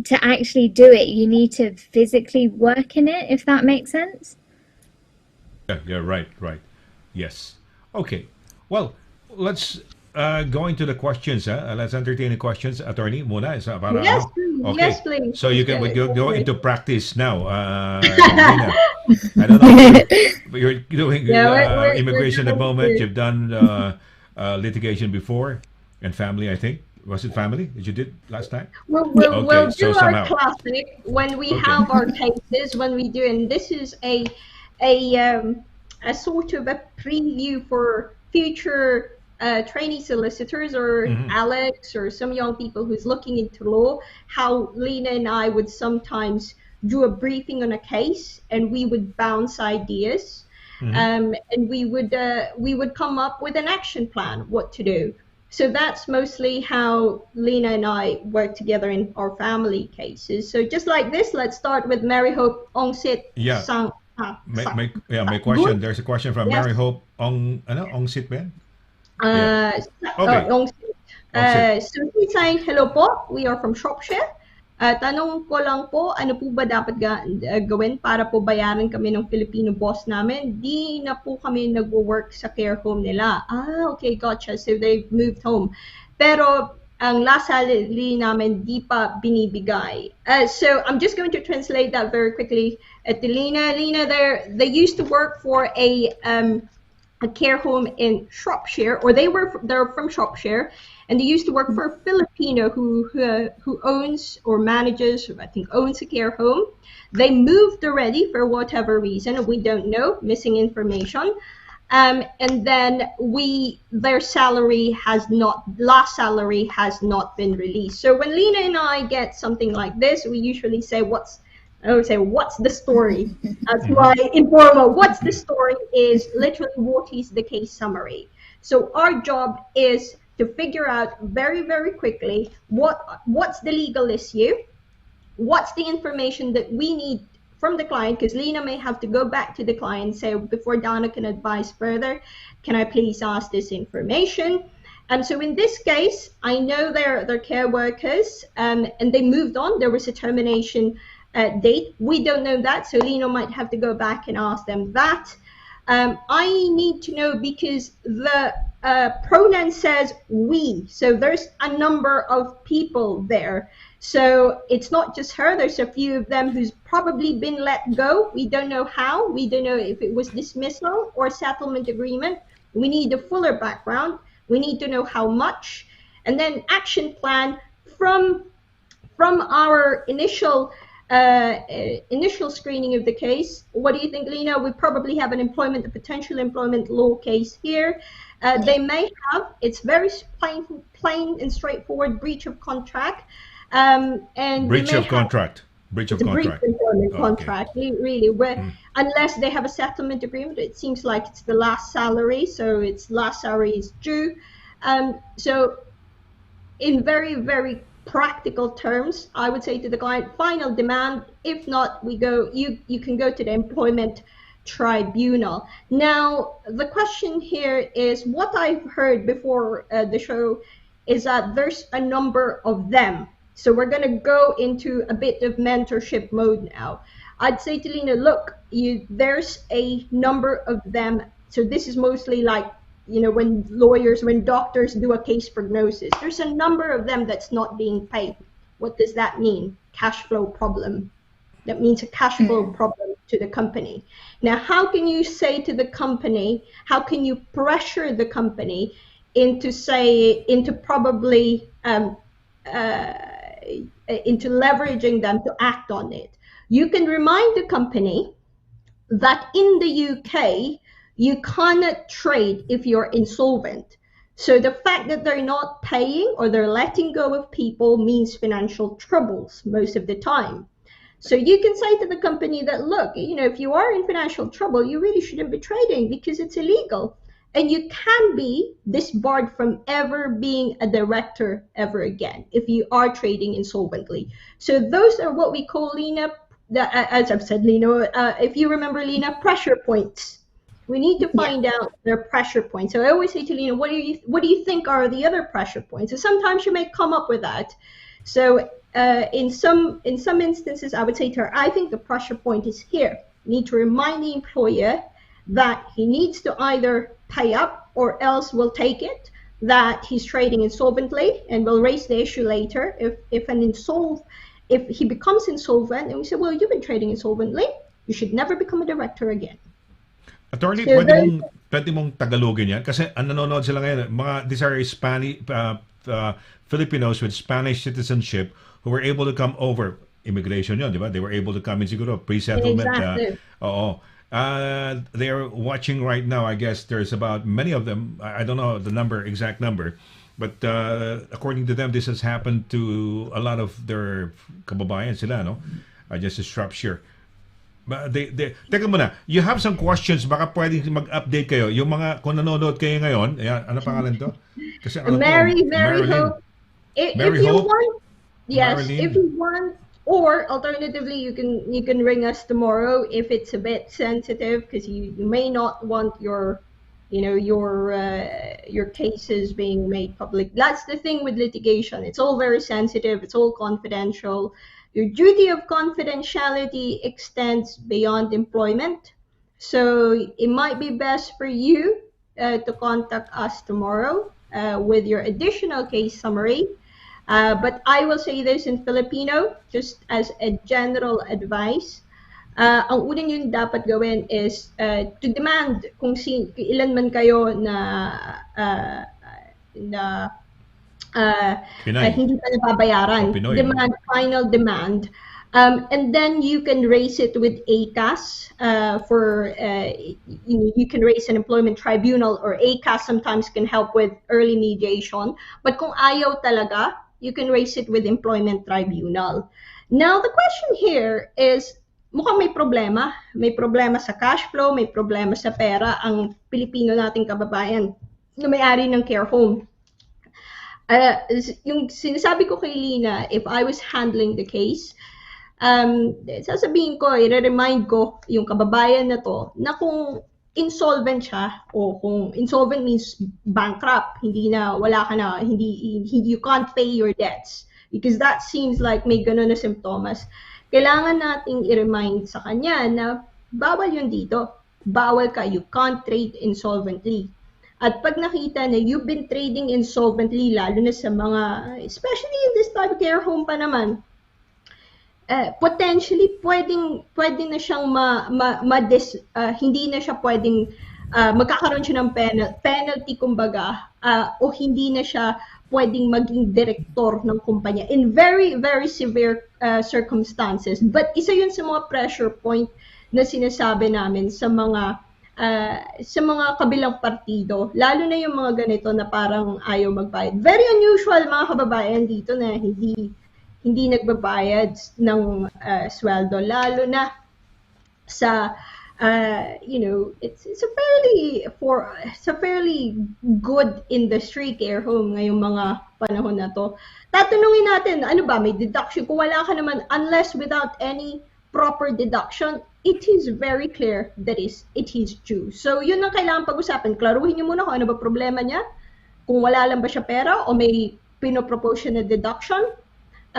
to actually do it, you need to physically work in it, if that makes sense. Yeah, right. Yes. Okay. Well, let's go into the questions. Let's entertain the questions. Attorney, muna. Para, Yes, okay. yes, please. So you can go into practice now. Nina. I don't know. You're doing immigration at the moment. You've done litigation before and family, I think. Was it family that you did last time? We'll do our classic when we have our cases, when we do, and this is a sort of a preview for future trainee solicitors or Alex or some young people who's looking into law, how Lena and I would sometimes do a briefing on a case and we would bounce ideas and we would come up with an action plan, what to do. So that's mostly how Lena and I work together in our family cases. So just like this, let's start with Mary Hope Ongsit. Yeah. My question. There's a question from Mary Hope Ongsit Ben. Okay. So he's saying, hello po, we are from Shropshire. Tanong ko lang po, ano po ba dapat gawin para po bayaran kami ng Filipino boss namin? Di na po kami nag-work sa care home nila. Okay, gotcha. So they've moved home. Pero ang last salary namin di pa binibigay. So I'm just going to translate that very quickly. At Lena, they used to work for a care home in Shropshire, or they're from Shropshire, and they used to work for a Filipino who owns or manages, I think owns a care home. They moved already for whatever reason, we don't know, missing information. And then last salary has not been released. So when Lena and I get something like this, we usually say, what's the story? That's why informal, what's the story is literally what is the case summary. So our job is to figure out very, very quickly what's the legal issue, what's the information that we need from the client, because Lena may have to go back to the client and say, before Donna can advise further, can I please ask this information? And so in this case, I know they're care workers and they moved on. There was a termination date. We don't know that, so Lena might have to go back and ask them that. I need to know because the pronoun says we, so there's a number of people there. So it's not just her, there's a few of them who's probably been let go. We don't know how, we don't know if it was dismissal or settlement agreement. We need a fuller background. We need to know how much, and then action plan from our initial initial screening of the case. What do you think, Lena? We probably have a potential employment law case here. They may have, it's very plain and straightforward breach of contract. And Breach they may of contract. Breach of it's a breach contract. of employment Okay. contract, really, where unless they have a settlement agreement, it seems like it's the last salary, so its last salary is due. So in very, very practical terms, I would say to the client, final demand. If not, you can go to the employment tribunal. Now, the question here is, what I've heard before the show is that there's a number of them. So we're going to go into a bit of mentorship mode now. I'd say to Lena, look, there's a number of them. So this is mostly like, when doctors do a case prognosis, there's a number of them that's not being paid. What does that mean? Cash flow problem. That means a cash flow problem to the company. Now, how can you say to the company, how can you pressure the company into probably into leveraging them to act on it? You can remind the company that in the UK, you cannot trade if you're insolvent. So the fact that they're not paying or they're letting go of people means financial troubles most of the time. So you can say to the company that, look, if you are in financial trouble, you really shouldn't be trading because it's illegal. And you can be disbarred from ever being a director ever again if you are trading insolvently. So those are what we call, Lena, as I've said, Lena, if you remember, Lena, pressure points. We need to find out their pressure points. So I always say to Lena, what do you think are the other pressure points? And sometimes you may come up with that. So in some instances, I would say to her, I think the pressure point is here. You need to remind the employer that he needs to either pay up or else we'll take it, that he's trading insolvently, and we'll raise the issue later if he becomes insolvent, and we say, well, you've been trading insolvently, you should never become a director again. Attorney, So pwede mong Tagalogin yan? Kasi ang nanonood sila ngayon, these are Filipinos with Spanish citizenship who were able to come over. Immigration yun, di ba? They were able to come in siguro, pre-settlement. Exactly. They are watching right now. I guess there's about many of them. I don't know the exact number. But according to them, this has happened to a lot of their kababayan sila, no? Just a Shropshire. Teka muna, you have some questions, baka pwedeng mag-update kayo. Yung mga, kung nanonood kayo ngayon, ano pangalan to? Kasi Mary Hope. If you want, yes, Marilyn. if you want, or alternatively, you can ring us tomorrow if it's a bit sensitive, because you may not want your cases being made public. That's the thing with litigation. It's all very sensitive. It's all confidential. Your duty of confidentiality extends beyond employment. So it might be best for you to contact us tomorrow with your additional case summary. But I will say this in Filipino, just as a general advice. Ang unang yung dapat gawin is to demand kung ilan man kayo na hindi pa nababayaran. Demand, final demand. And then you can raise it with ACAS you can raise an employment tribunal, or ACAS sometimes can help with early mediation. But kung ayaw talaga, you can raise it with employment tribunal. Now, the question here is, mukhang may problema. May problema sa cash flow, may problema sa pera ang Pilipino nating kababayan na may-ari ng care home. Yung sinasabi ko kay Lina, if I was handling the case, sasabihin ko, i-remind ko yung kababayan na to na kung insolvent siya, o kung insolvent means bankrupt, you can't pay your debts, because that seems like may ganun na simptomas. Kailangan nating i-remind sa kanya na bawal yun dito. Bawal ka, you can't trade insolvently. At pag nakita na you've been trading insolvently, lalo na sa mga, especially in this type of care home pa naman, potentially pwede na siyang hindi na siya pwedeng magkakaroon siya ng penalty kumbaga, o hindi na siya pwedeng maging direktor ng kumpanya in very, very severe circumstances. But isa yun sa mga pressure point na sinasabi namin sa mga kabilang partido, lalo na yung mga ganito na parang ayaw magbayad. Very unusual mga kababayan dito na hindi nagbabayad ng sweldo, lalo na sa it's a fairly good industry, care home ngayong mga panahon na to. Tatanungin natin, ano ba, may deduction? Kung wala ka naman, unless without any proper deduction, it is very clear that it is due. So, yun ang kailangan pag-usapan. Klaruhin niyo muna kung ano ba problema niya, kung wala lang ba siya pera o may pinopropose siya na deduction.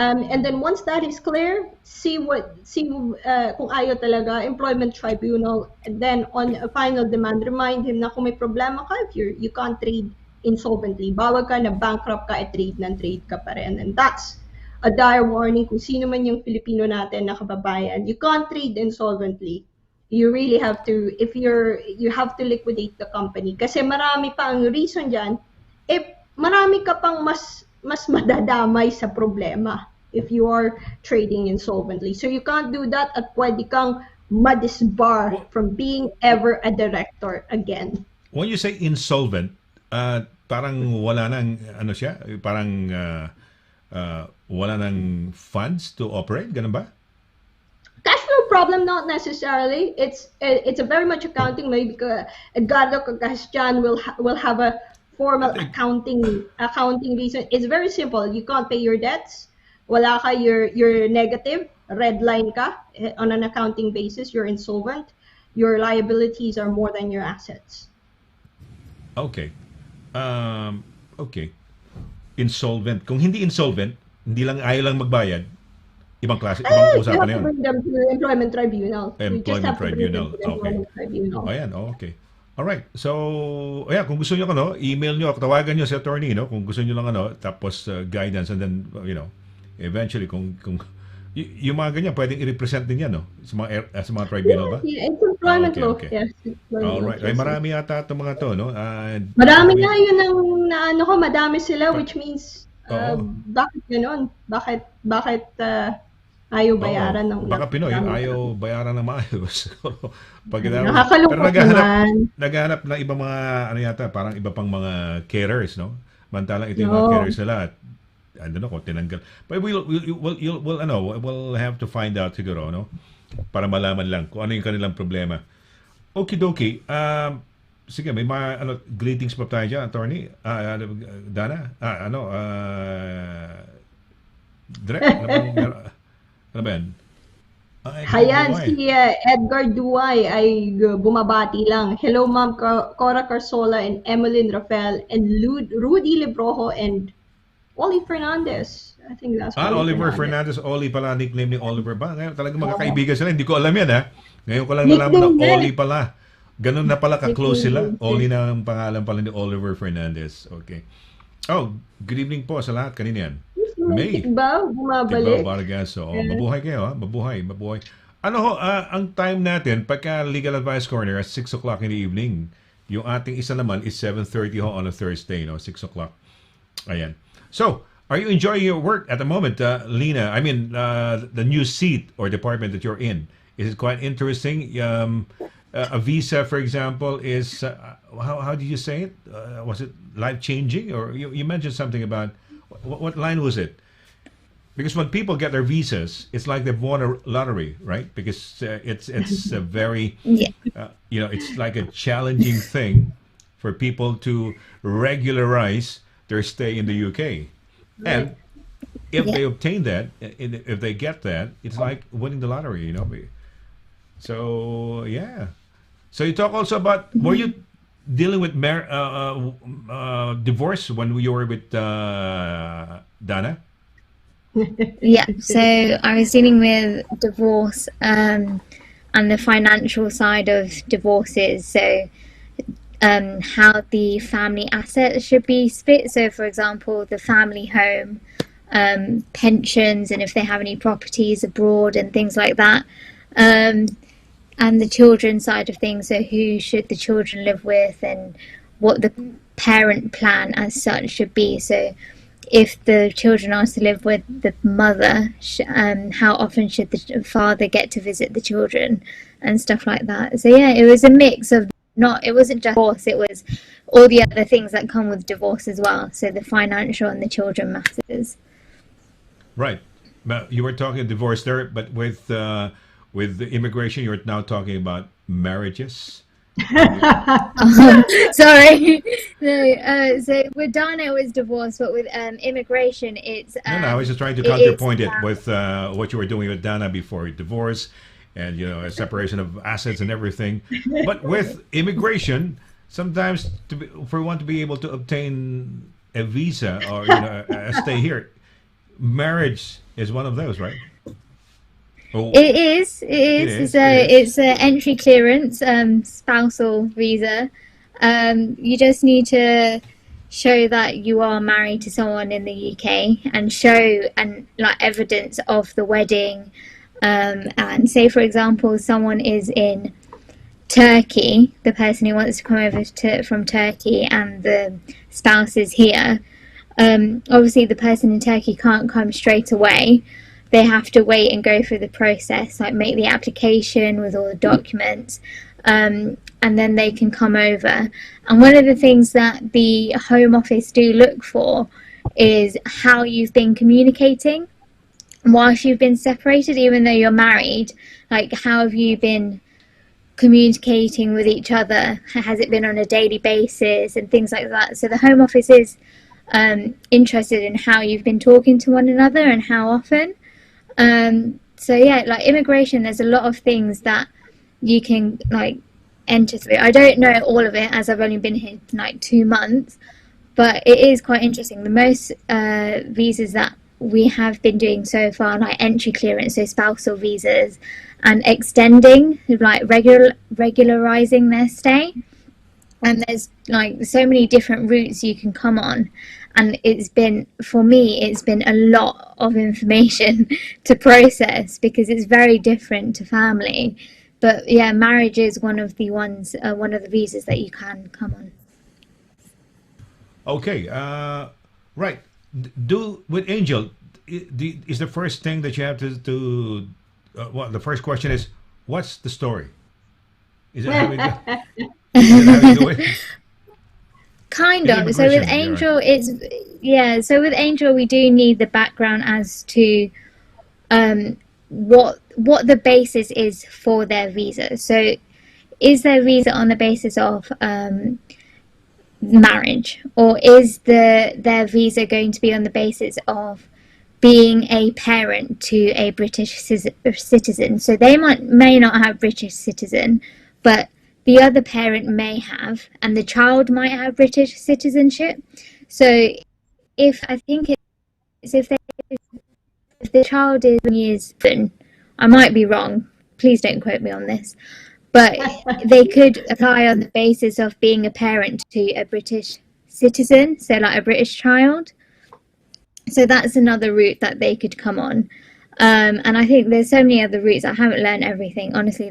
And then once that is clear, see kung ayaw talaga, employment tribunal, and then on a final demand, remind him na kung may problema ka, if you can't trade insolvently, bawal ka na bankrupt ka, trade ka pa rin. And that's a dire warning kung sino man yung Filipino natin na kababayan. You can't trade insolvently. You really have to, you have to liquidate the company. Kasi marami pa ang reason dyan, marami ka pang mas madadamay sa problema if you are trading insolvently. So you can't do that at pwede kang ma-disbar from being ever a director again. When you say insolvent, parang wala nang ano siya, parang wala nang funds to operate, ganun ba? Cash flow problem, not necessarily. It's a very much accounting. Maybe Edgardo Cagastian will have a formal accounting reason. It's very simple. You can't pay your debts. Wala ka, you're negative, red line ka on an accounting basis. You're insolvent. Your liabilities are more than your assets. Okay. Okay. Insolvent. Kung hindi insolvent, hindi lang ayaw lang magbayad, ibang klase, ibang usapan na yun. You have to bring them to employment tribunal. Employment tribunal. Okay. Ayan, okay. Alright. So, ayan, kung gusto nyo email nyo, tawagan nyo si attorney, kung gusto nyo lang tapos guidance, and then, eventually, kung yung mga ganyan, pwedeng i-represent din yan, sa mga tribunal ba? Yeah, it's employment law. Okay. Yes. Alright. Ay, marami yata itong mga to, Marami nga yun madami sila, which means, bakit gano'n? Bakit ayaw bayaran ng baka Pinoy, ayaw bayaran ng maayos. Nakakalungkot naman. Naghahanap ng ibang mga, parang iba pang mga carers, Mantalang ito yung mga carers nila. I don't know kung tinanggal. But we'll have to find out siguro, para malaman lang kung ano yung kanilang problema. Okidoki. Sige, may mga greetings pa tayo dyan, attorney. Dana? Direct? Ano ba yan? Hayan, si Edgar Duay ay bumabati lang. Hello, Ma'am Cora Carsola and Emeline Rafael and Rudy Librojo and Oli Fernandez. I think that's Oliver Fernandez. Oli pala, nickname ni Oliver ba? Ngayon talagang magkakaibigan sila. Hindi ko alam yan, ha? Ngayon ko lang nalaman na Oli pala. Ganun na pala ka-close sila. Oli na ang pangalan pala ni Oliver Fernandez. Okay. Oh, good evening po sa lahat. Kanina yan. May. Tikbaw, bumabalik. Tikbaw, Vargas. Mabuhay kayo, ha? Mabuhay. Ang time natin, pagka Legal Advice Corner at 6 o'clock in the evening, yung ating isa naman is 7:30 on a Thursday, 6 o'clock. Ayan. So, are you enjoying your work at the moment, Lena? I mean, the new seat or department that you're in. Is it quite interesting? A visa, for example, is how did you say it? Was it life-changing? Or you mentioned something about what line was it? Because when people get their visas, it's like they've won a lottery, right? Because it's a very it's like a challenging thing for people to regularize their stay in the UK. And if they obtain that, if they get that, it's like winning the lottery, So, yeah. So you talk also about, were you dealing with divorce when you were with Dana? Yeah, so I was dealing with divorce and the financial side of divorces. So how the family assets should be split. So, for example, the family home, pensions, and if they have any properties abroad and things like that. and the children side of things. So who should the children live with, and what the parent plan as such should be. So if the children are to live with the mother, how often should the father get to visit the children and stuff like that. So yeah, it was a mix of it wasn't just divorce, it was all the other things that come with divorce as well. So the financial and the children matters. Right. But you were talking divorce there, but with the immigration, you're now talking about marriages. Sorry. No, so with DANNA it was divorce, but with immigration it's No, I was just trying to counterpoint it with what you were doing with DANNA before divorce, and a separation of assets and everything. But with immigration, sometimes for one to be able to obtain a visa or a stay here, marriage is one of those, right? Oh, it is. It's an entry clearance, spousal visa. You just need to show that you are married to someone in the UK and show evidence of the wedding. And say, for example, someone is in Turkey, the person who wants to come over from Turkey, and the spouse is here. Obviously, the person in Turkey can't come straight away. They have to wait and go through the process, like make the application with all the documents, and then they can come over. And one of the things that the Home Office do look for is how you've been communicating whilst you've been separated, even though you're married. Like, how have you been communicating with each other? Has it been on a daily basis and things like that? So the Home Office is interested in how you've been talking to one another and how often. So yeah, like immigration, there's a lot of things that you can enter through. I don't know all of it, as I've only been here 2 months, but it is quite interesting. The most visas that we have been doing so far, like entry clearance, so spousal visas, and extending, regularizing their stay. And there's so many different routes you can come on. And for me, it's been a lot of information to process because it's very different to family. But yeah, marriage is one of the visas that you can come on. Okay, right. With Angel, is the first thing that you have to do? The first question is, what's the story? Is it how we do it? Kind of. So with Angel, So with Angel, we do need the background as to what the basis is for their visa. So, is their visa on the basis of marriage, or is their visa going to be on the basis of being a parent to a British citizen? So they may not have British citizen, but the other parent may have, and the child might have British citizenship. So if the child is 7 years, I might be wrong, please don't quote me on this, but they could apply on the basis of being a parent to a British citizen, so like a British child. So that's another route that they could come on. And I think there's so many other routes. I haven't learned everything. Honestly,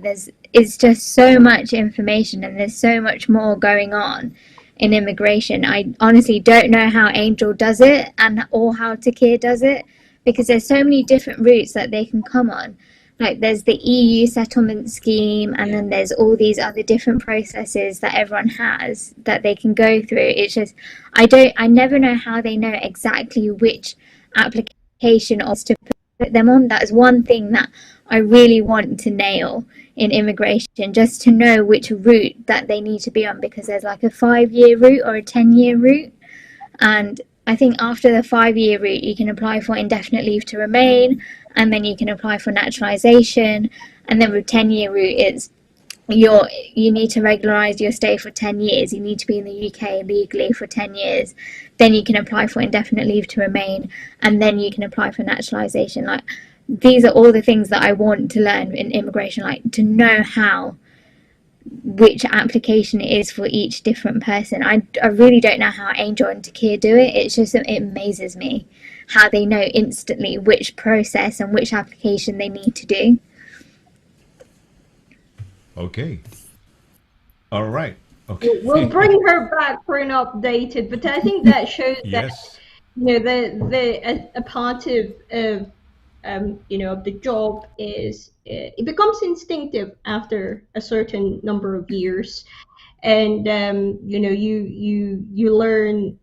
it's just so much information, and there's so much more going on in immigration. I honestly don't know how Angel does it or how Takir does it, because there's so many different routes that they can come on. Like there's the EU settlement scheme, and then there's all these other different processes that everyone has that they can go through. It's just I never know how they know exactly which application or to put them on. That is one thing that I really want to nail in immigration, just to know which route that they need to be on, because there's like a 5-year route or a 10-year route, and I think after the 5-year route you can apply for indefinite leave to remain, and then you can apply for naturalization, and then with 10-year route it's you need to regularize your stay for 10 years. You need to be in the UK legally for 10 years. Then you can apply for indefinite leave to remain, and then you can apply for naturalization. Like, these are all the things that I want to learn in immigration, like to know which application it is for each different person. I really don't know how Angel and Takir do it. It amazes me how they know instantly which process and which application they need to do. Okay. All right. Okay. We'll bring her back for an updated, but I think that shows that Yes. a part of of the job is it becomes instinctive after a certain number of years, and you learn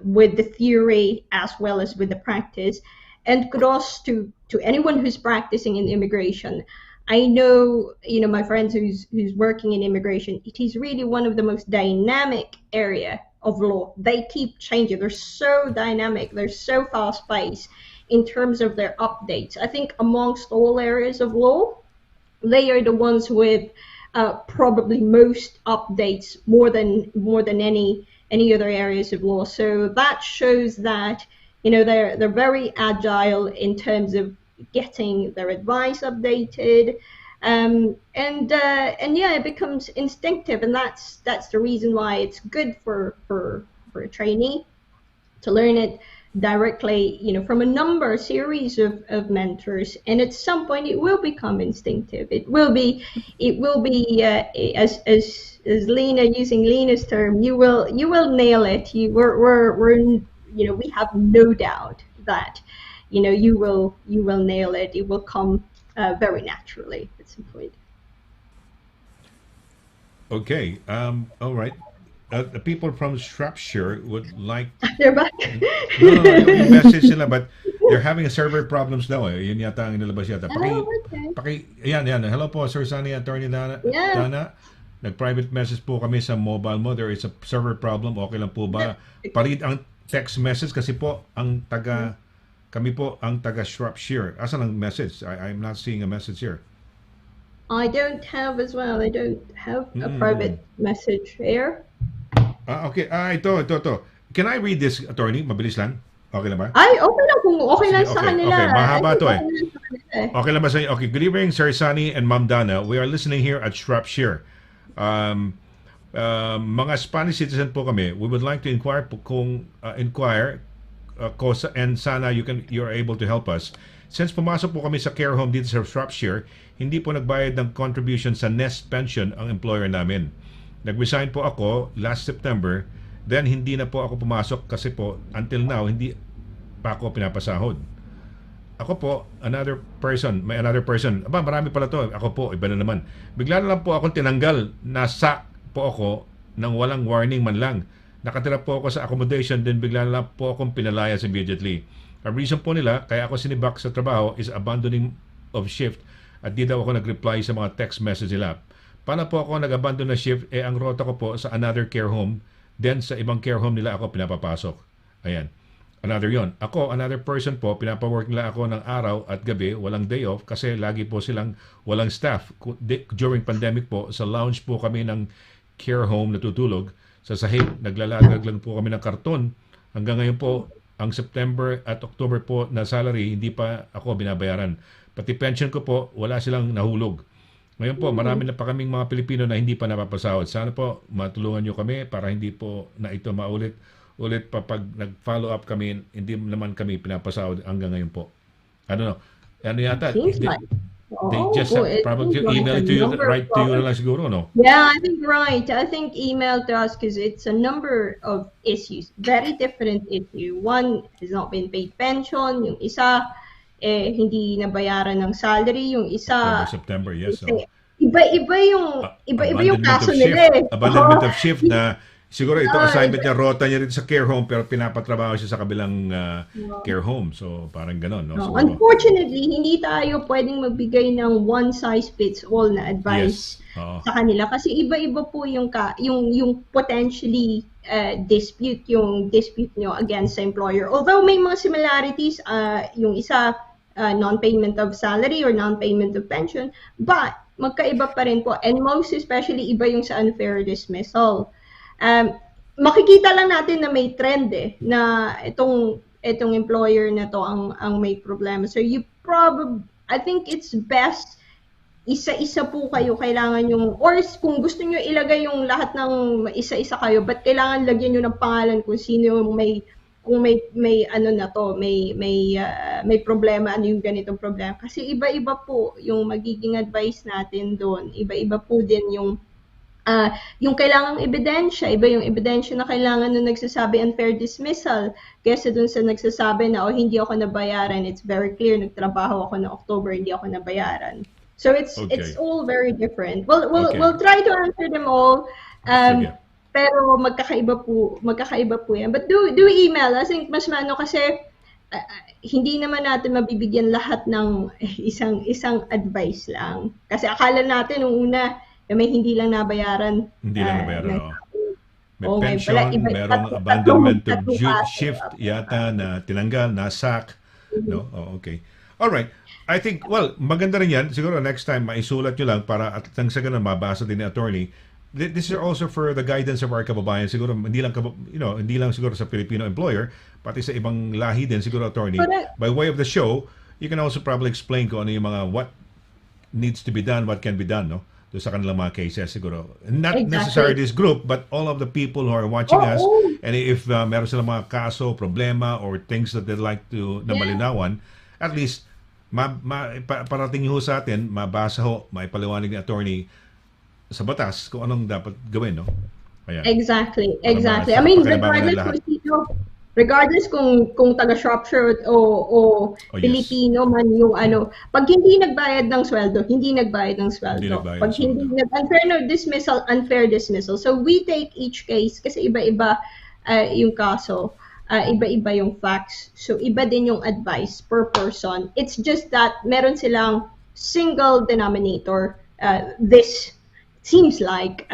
with the theory as well as with the practice. And kudos to anyone who's practicing in immigration. I know, my friends who's working in immigration, it is really one of the most dynamic area of law. They keep changing. They're so dynamic. They're so fast paced in terms of their updates. I think amongst all areas of law, they are the ones with probably most updates, more than any other areas of law. So that shows that they're very agile in terms of getting their advice updated, and yeah, it becomes instinctive, and that's the reason why it's good for a trainee to learn it directly, from a series of mentors, and at some point it will become instinctive. It will be as Lena, using Lena's term, you will nail it. We have no doubt that you will nail it. It will come very naturally at some point. Okay. All right. The people from Shropshire would like. They're back. No, yung message sila, but they're having a server problems daw. Yun yata ang inilabas yata. Okay. Yan. Hello po, Sir Sonny, Attorney Dana. Yeah. Dana. Nag-private message po kami sa mobile mo. There is a server problem. Okay lang po ba? Parid ang text message kasi po kami po ang taga Shropshire. Asan ang message? I'm not seeing a message here. I don't have as well. I don't have a private message here. Okay. Ito. Can I read this, Attorney? Mabilis lang. Okay lang ba? Ay, okay lang kung okay lang sa Okay, kanila. okay. Mahaba to eh. Okay lang sa kanila eh. Okay lang ba sa inyo? Okay, good evening, Sir Sonny and Ma'am Dana. We are listening here at Shropshire. Mga Spanish citizen po kami. We would like to inquire and sana you're able to help us. Since pumasok po kami sa care home dito sa Shropshire, hindi po nagbayad ng contribution sa nest pension ang employer namin. Nag-resign po ako last September, then hindi na po ako pumasok kasi po until now hindi pa ako pinapasahod. Ako po, may another person. Marami pala to. Ako po, iba na naman. Bigla na lang po akong tinanggal. Nasa po ako nang walang warning man lang. Nakatira po ako sa accommodation, then bigla na lang po akong pinalayas immediately. Ang reason po nila, kaya ako sinibak sa trabaho is abandoning of shift at di daw ako nag-reply sa mga text message nila. Paano po ako nag-abandon na shift? Ang rota ko po sa another care home, then sa ibang care home nila ako pinapapasok. Ayan. Another person po, pinapawork nila ako ng araw at gabi, walang day off kasi lagi po silang walang staff. During pandemic po, sa lounge po kami ng care home natutulog. Sa sahig, naglalagag lang po kami ng karton. Hanggang ngayon po, ang September at October po na salary, hindi pa ako binabayaran. Pati pension ko po, wala silang nahulog. Ngayon po, marami na pa kaming mga Pilipino na hindi pa napapasahod. Sana po matulungan nyo kami para hindi po na ito maulit pa pag nag-follow up kami, hindi naman kami pinapasahod hanggang ngayon po. Ano yata? They just probably email it to you, right to you na lang siguro, no? Yeah, I think right. I think email to us because it's a number of issues. Very different issue. One has not been paid pension. Yung isa, hindi nabayaran ng salary. Yung isa, September, yes. Iba yung kaso nila. Abandonment of shift na siguro ito assignment niya, rota niya rin sa care home pero pinapatrabaho siya sa kabilang care home. So parang ganon, no? So, unfortunately, hindi tayo pwedeng magbigay ng one size fits all na advice sa kanila kasi iba-iba po yung potentially dispute nyo against the employer. Although may mga similarities, yung isa non-payment of salary or non-payment of pension, but magkaiba pa rin po. And most especially, iba yung sa unfair dismissal. Makikita lang natin na may trend na itong employer na to ang may problema. So I think it's best isa-isa po kayo, kailangan yung, or kung gusto nyo ilagay yung lahat ng isa-isa kayo, but kailangan lagyan nyo ng pangalan kung sino yung may kung may ano na to, may problema, ano yung ganitong problema. Kasi iba-iba po yung magiging advice natin doon. Iba-iba po din yung kailangang ebidensya, iba yung ebidensya na kailangan nung nagsasabi unfair dismissal kaysa dun sa nagsasabi na hindi ako nabayaran. It's very clear, nagtrabaho ako na October, hindi ako nabayaran. So it's all very different. We'll try to answer them all. Sige. Pero magkakaiba po yan. But do email. I think mas maano kasi hindi naman natin mabibigyan lahat ng isang advice lang. Kasi akala natin nung una may hindi lang nabayaran. Hindi lang nabayaran, May Okay, pension, pala, merong tatlong abandonment of kaso. shift yata na tinanggal, na-sack. No? Oh, okay. Alright. I think, well, maganda rin yan. Siguro next time, maisulat nyo lang para at nang sa ganun, mabasa din ni attorney. This is also for the guidance of our kababayan. Siguro, hindi lang siguro sa Filipino employer, pati sa ibang lahi din, siguro, attorney. By way of the show, you can also probably explain kung ano yung mga what needs to be done, what can be done, no? Doon sa kanilang mga cases, siguro. Not necessarily this group, but all of the people who are watching us. And if meron silang mga kaso, problema, or things that they'd like to na malinawan, at least, parating ho sa atin, mabasa ho, maipaliwanag ni attorney sa batas kung anong dapat gawin, no? Ayan. Exactly. I mean, regardless kung taga Shropshire o Filipino man yung ano, pag hindi nagbayad ng sweldo, hindi nagbayad ng sweldo. Pag hindi unfair dismissal. So we take each case kasi iba-iba yung kaso, iba-iba yung facts. So iba din yung advice per person. It's just that meron silang single denominator. This seems like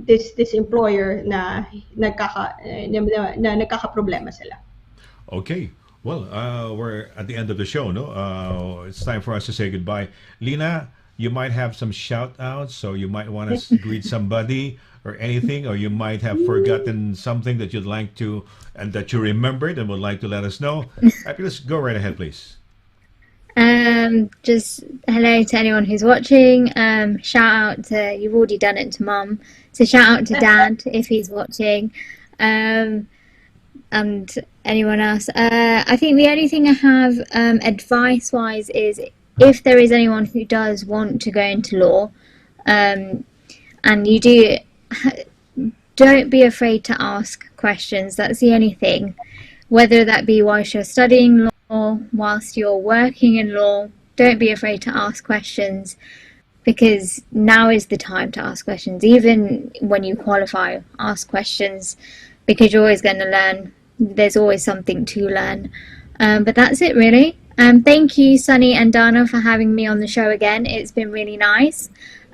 this employer na nagkakaproblema sila. Okay. Well, we're at the end of the show, no? It's time for us to say goodbye. Lina, you might have some shout-outs, so you might want to greet somebody or anything, or you might have forgotten something that you'd like to, and that you remembered and would like to let us know. Let's go right ahead, please. Just hello to anyone who's watching. Shout out to, you've already done it to Mum, so shout out to Dad if he's watching, and anyone else. I think the only thing I have advice wise is if there is anyone who does want to go into law, and you don't be afraid to ask questions. That's the only thing, whether that be whilst you're studying law or whilst you're working in law. Don't be afraid to ask questions, because now is the time to ask questions. Even when you qualify, ask questions, because you're always going to learn. There's always something to learn. But that's it, really. Thank you, Sonny and Dana, for having me on the show again. It's been really nice.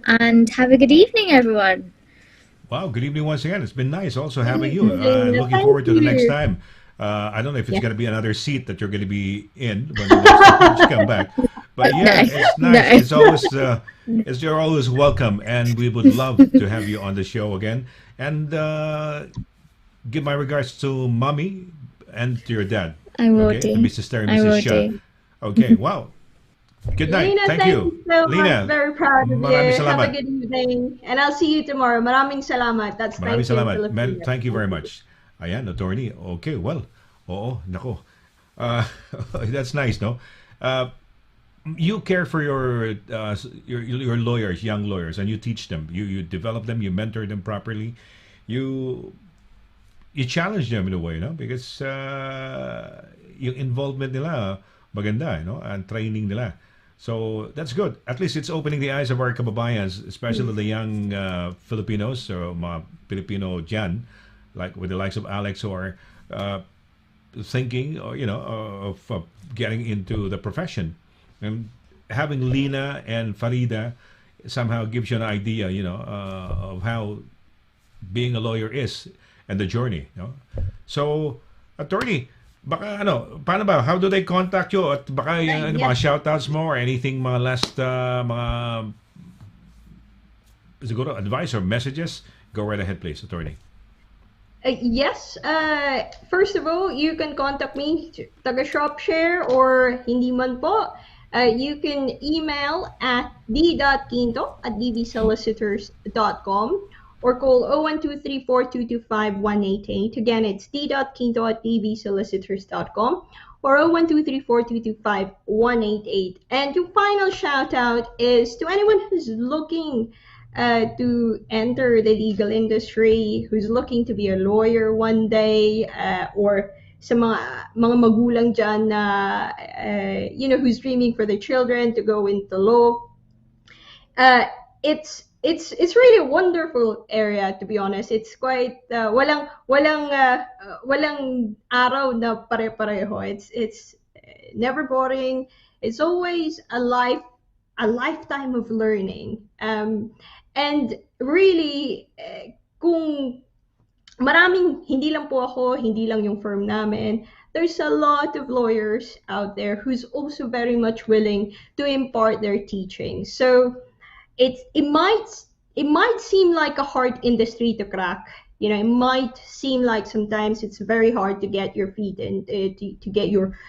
And have a good evening, everyone. Wow, good evening once again. It's been nice also having you. Looking forward to the next time. I don't know if it's going to be another seat that you're going to be in when the next time you come back. But yeah, it's nice. It's you're always welcome, and we would love to have you on the show again. And give my regards to Mommy and to your dad. I will do. To Mrs. Terry, Mrs. Shah. Okay, wow. Good night. Lina, thank you. So Lina, much. Very proud of you. salamat. Have a good evening. And I'll see you tomorrow. Maraming salamat. That's Maraming salamat. Philippines. Thank you very much. Ayan, attorney. Okay, well. Oo, nako. That's nice, no? You care for your lawyers, young lawyers, and you teach them. You develop them, you mentor them properly. You challenge them in a way, no? Because yung involvement nila maganda, no? And training nila. So that's good. At least it's opening the eyes of our kababayans, especially the young Filipinos or mga Filipino dyan, like with the likes of Alex, who are thinking, of getting into the profession. And having Lina and Farida somehow gives you an idea, of how being a lawyer is and the journey. So, attorney, baka paano ba? How do they contact you? At baka mga shoutouts mo or anything, mga last mga siguro advice or messages? Go right ahead, please, attorney. Yes. First of all, you can contact me, taga Shropshire, or hindi man po. You can email at d.quinto@dbsolicitors.com, or call 01234225 Again, it's d.quinto@dbsolicitors.com or 01234225 And your final shout out is to anyone who's looking to enter the legal industry, who's looking to be a lawyer one day, or sa mga magulang dyan na, who's dreaming for their children to go into law. It's really a wonderful area, to be honest. It's quite walang araw na pare-pareho. It's never boring. It's always a lifetime of learning. And really, kung maraming, hindi lang po ako, hindi lang yung firm namin, there's a lot of lawyers out there who's also very much willing to impart their teaching. So it might seem like a hard industry to crack. It might seem like sometimes it's very hard to get your feet in, to get your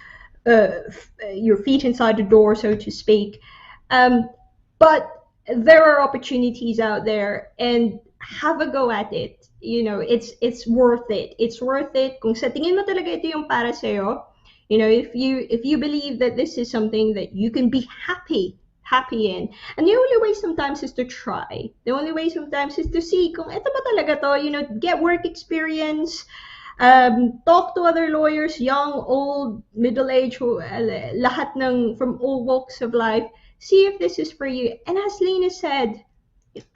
feet inside the door, so to speak. But there are opportunities out there, and have a go at it. It's worth it. It's worth it. Kung sa tingin mo talaga ito yung para sa'yo, if you believe that this is something that you can be happy in. And the only way sometimes is to try. The only way sometimes is to see kung ito ba talaga to, get work experience, talk to other lawyers, young, old, middle-aged, lahat from all walks of life. See if this is for you. And as Lena said,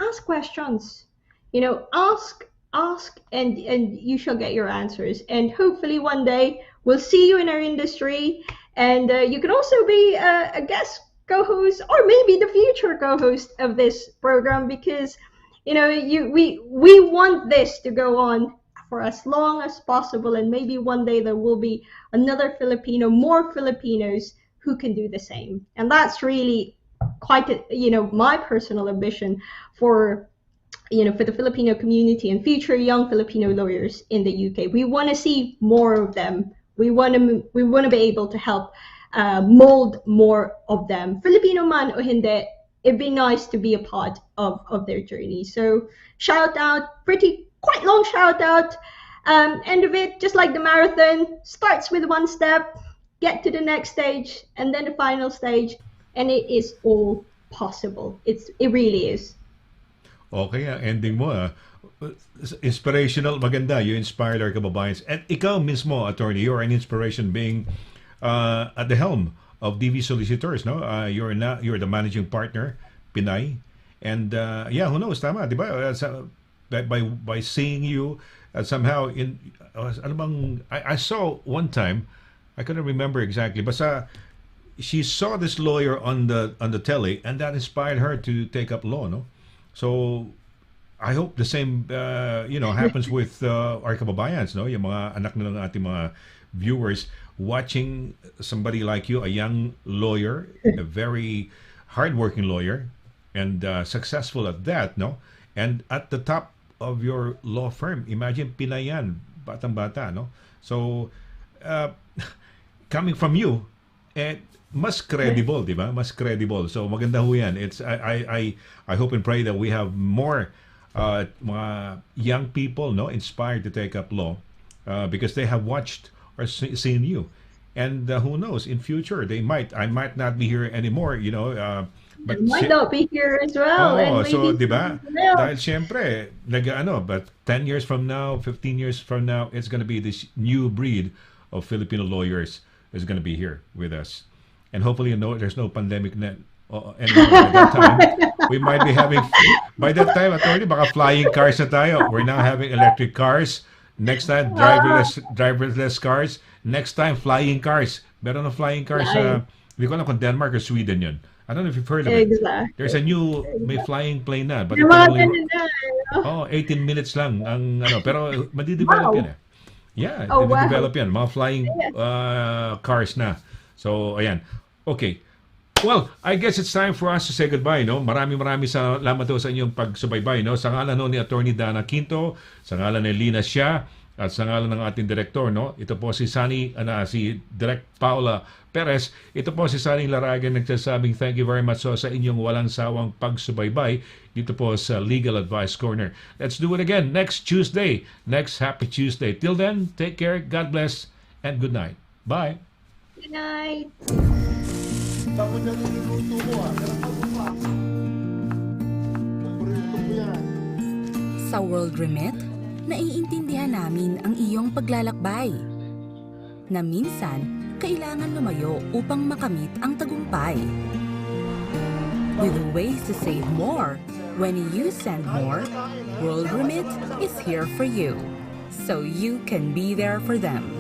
ask questions. Ask and you shall get your answers. And hopefully one day we'll see you in our industry, and you can also be a guest co-host, or maybe the future co-host of this program, because we want this to go on for as long as possible, and maybe one day there will be more Filipinos who can do the same. And that's really quite my personal ambition for the Filipino community and future young Filipino lawyers in the UK. We want to see more of them. We want to be able to help mold more of them. Filipino man o hindi, it'd be nice to be a part of their journey. So shout out, quite long shout out. End of it, just like the marathon, starts with one step, get to the next stage, and then the final stage, and it is all possible. It really is. Okay, ending mo inspirational, maganda. You inspired our kababayans. And ikaw mismo, attorney, you're an inspiration, being at the helm of DV Solicitors, no? You're the managing partner, Pinay. And who knows, tama, di ba? By seeing you somehow I saw one time, I couldn't remember exactly, but she saw this lawyer on the telly, and that inspired her to take up law, no? So I hope the same happens with our kababayans, no? Yung mga anak na ng ating mga viewers watching somebody like you, a young lawyer, a very hardworking lawyer, and successful at that, no? And at the top of your law firm, imagine Pinayan, batang-bata, no? So coming from you, mas credible, di ba? Mas credible. So maganda ho yan. I hope and pray that we have more mga young people, no, inspired to take up law because they have watched or seen you. And who knows, in future I might not be here anymore, but you might not be here as well. Oh, so di ba? Dahil syempre, but 10 years from now, 15 years from now, it's going to be this new breed of Filipino lawyers is going to be here with us. And hopefully, there's no pandemic anymore by that time. We might be having, by that time, attorney, baka flying cars na tayo. We're now having electric cars. Next time, driverless cars. Next time, flying cars. Meron ng flying cars sa, hindi ko alam kung Denmark or Sweden yun. I don't know if you've heard of it. Exactly. There's a new, may flying plane na. But 18 minutes lang ang pero madidevelop yan eh. Yeah, madidevelop yan. Mga flying cars na. So, ayan. Okay. Well, I guess it's time for us to say goodbye, no? Maraming salamat sa inyong pagsubaybay, no? Sa ngalan ni Attorney Dana Quinto, sa ngalan ni Lina Xia, At sa ngalan ng ating direktor, no, ito po si si Direk Paula Perez. Ito po si Sonny Laragan nagsasabing thank you very much sa inyong walang sawang pagsubaybay dito po sa Legal Advice Corner. Let's do it again next Tuesday, next Happy Tuesday. Till then, take care, God bless, and good night. Bye! Good night! Sa World Remit, naiintindihan namin ang iyong paglalakbay. Na minsan, kailangan lumayo upang makamit ang tagumpay. With ways to save more, when you send more, World Remit is here for you. So you can be there for them.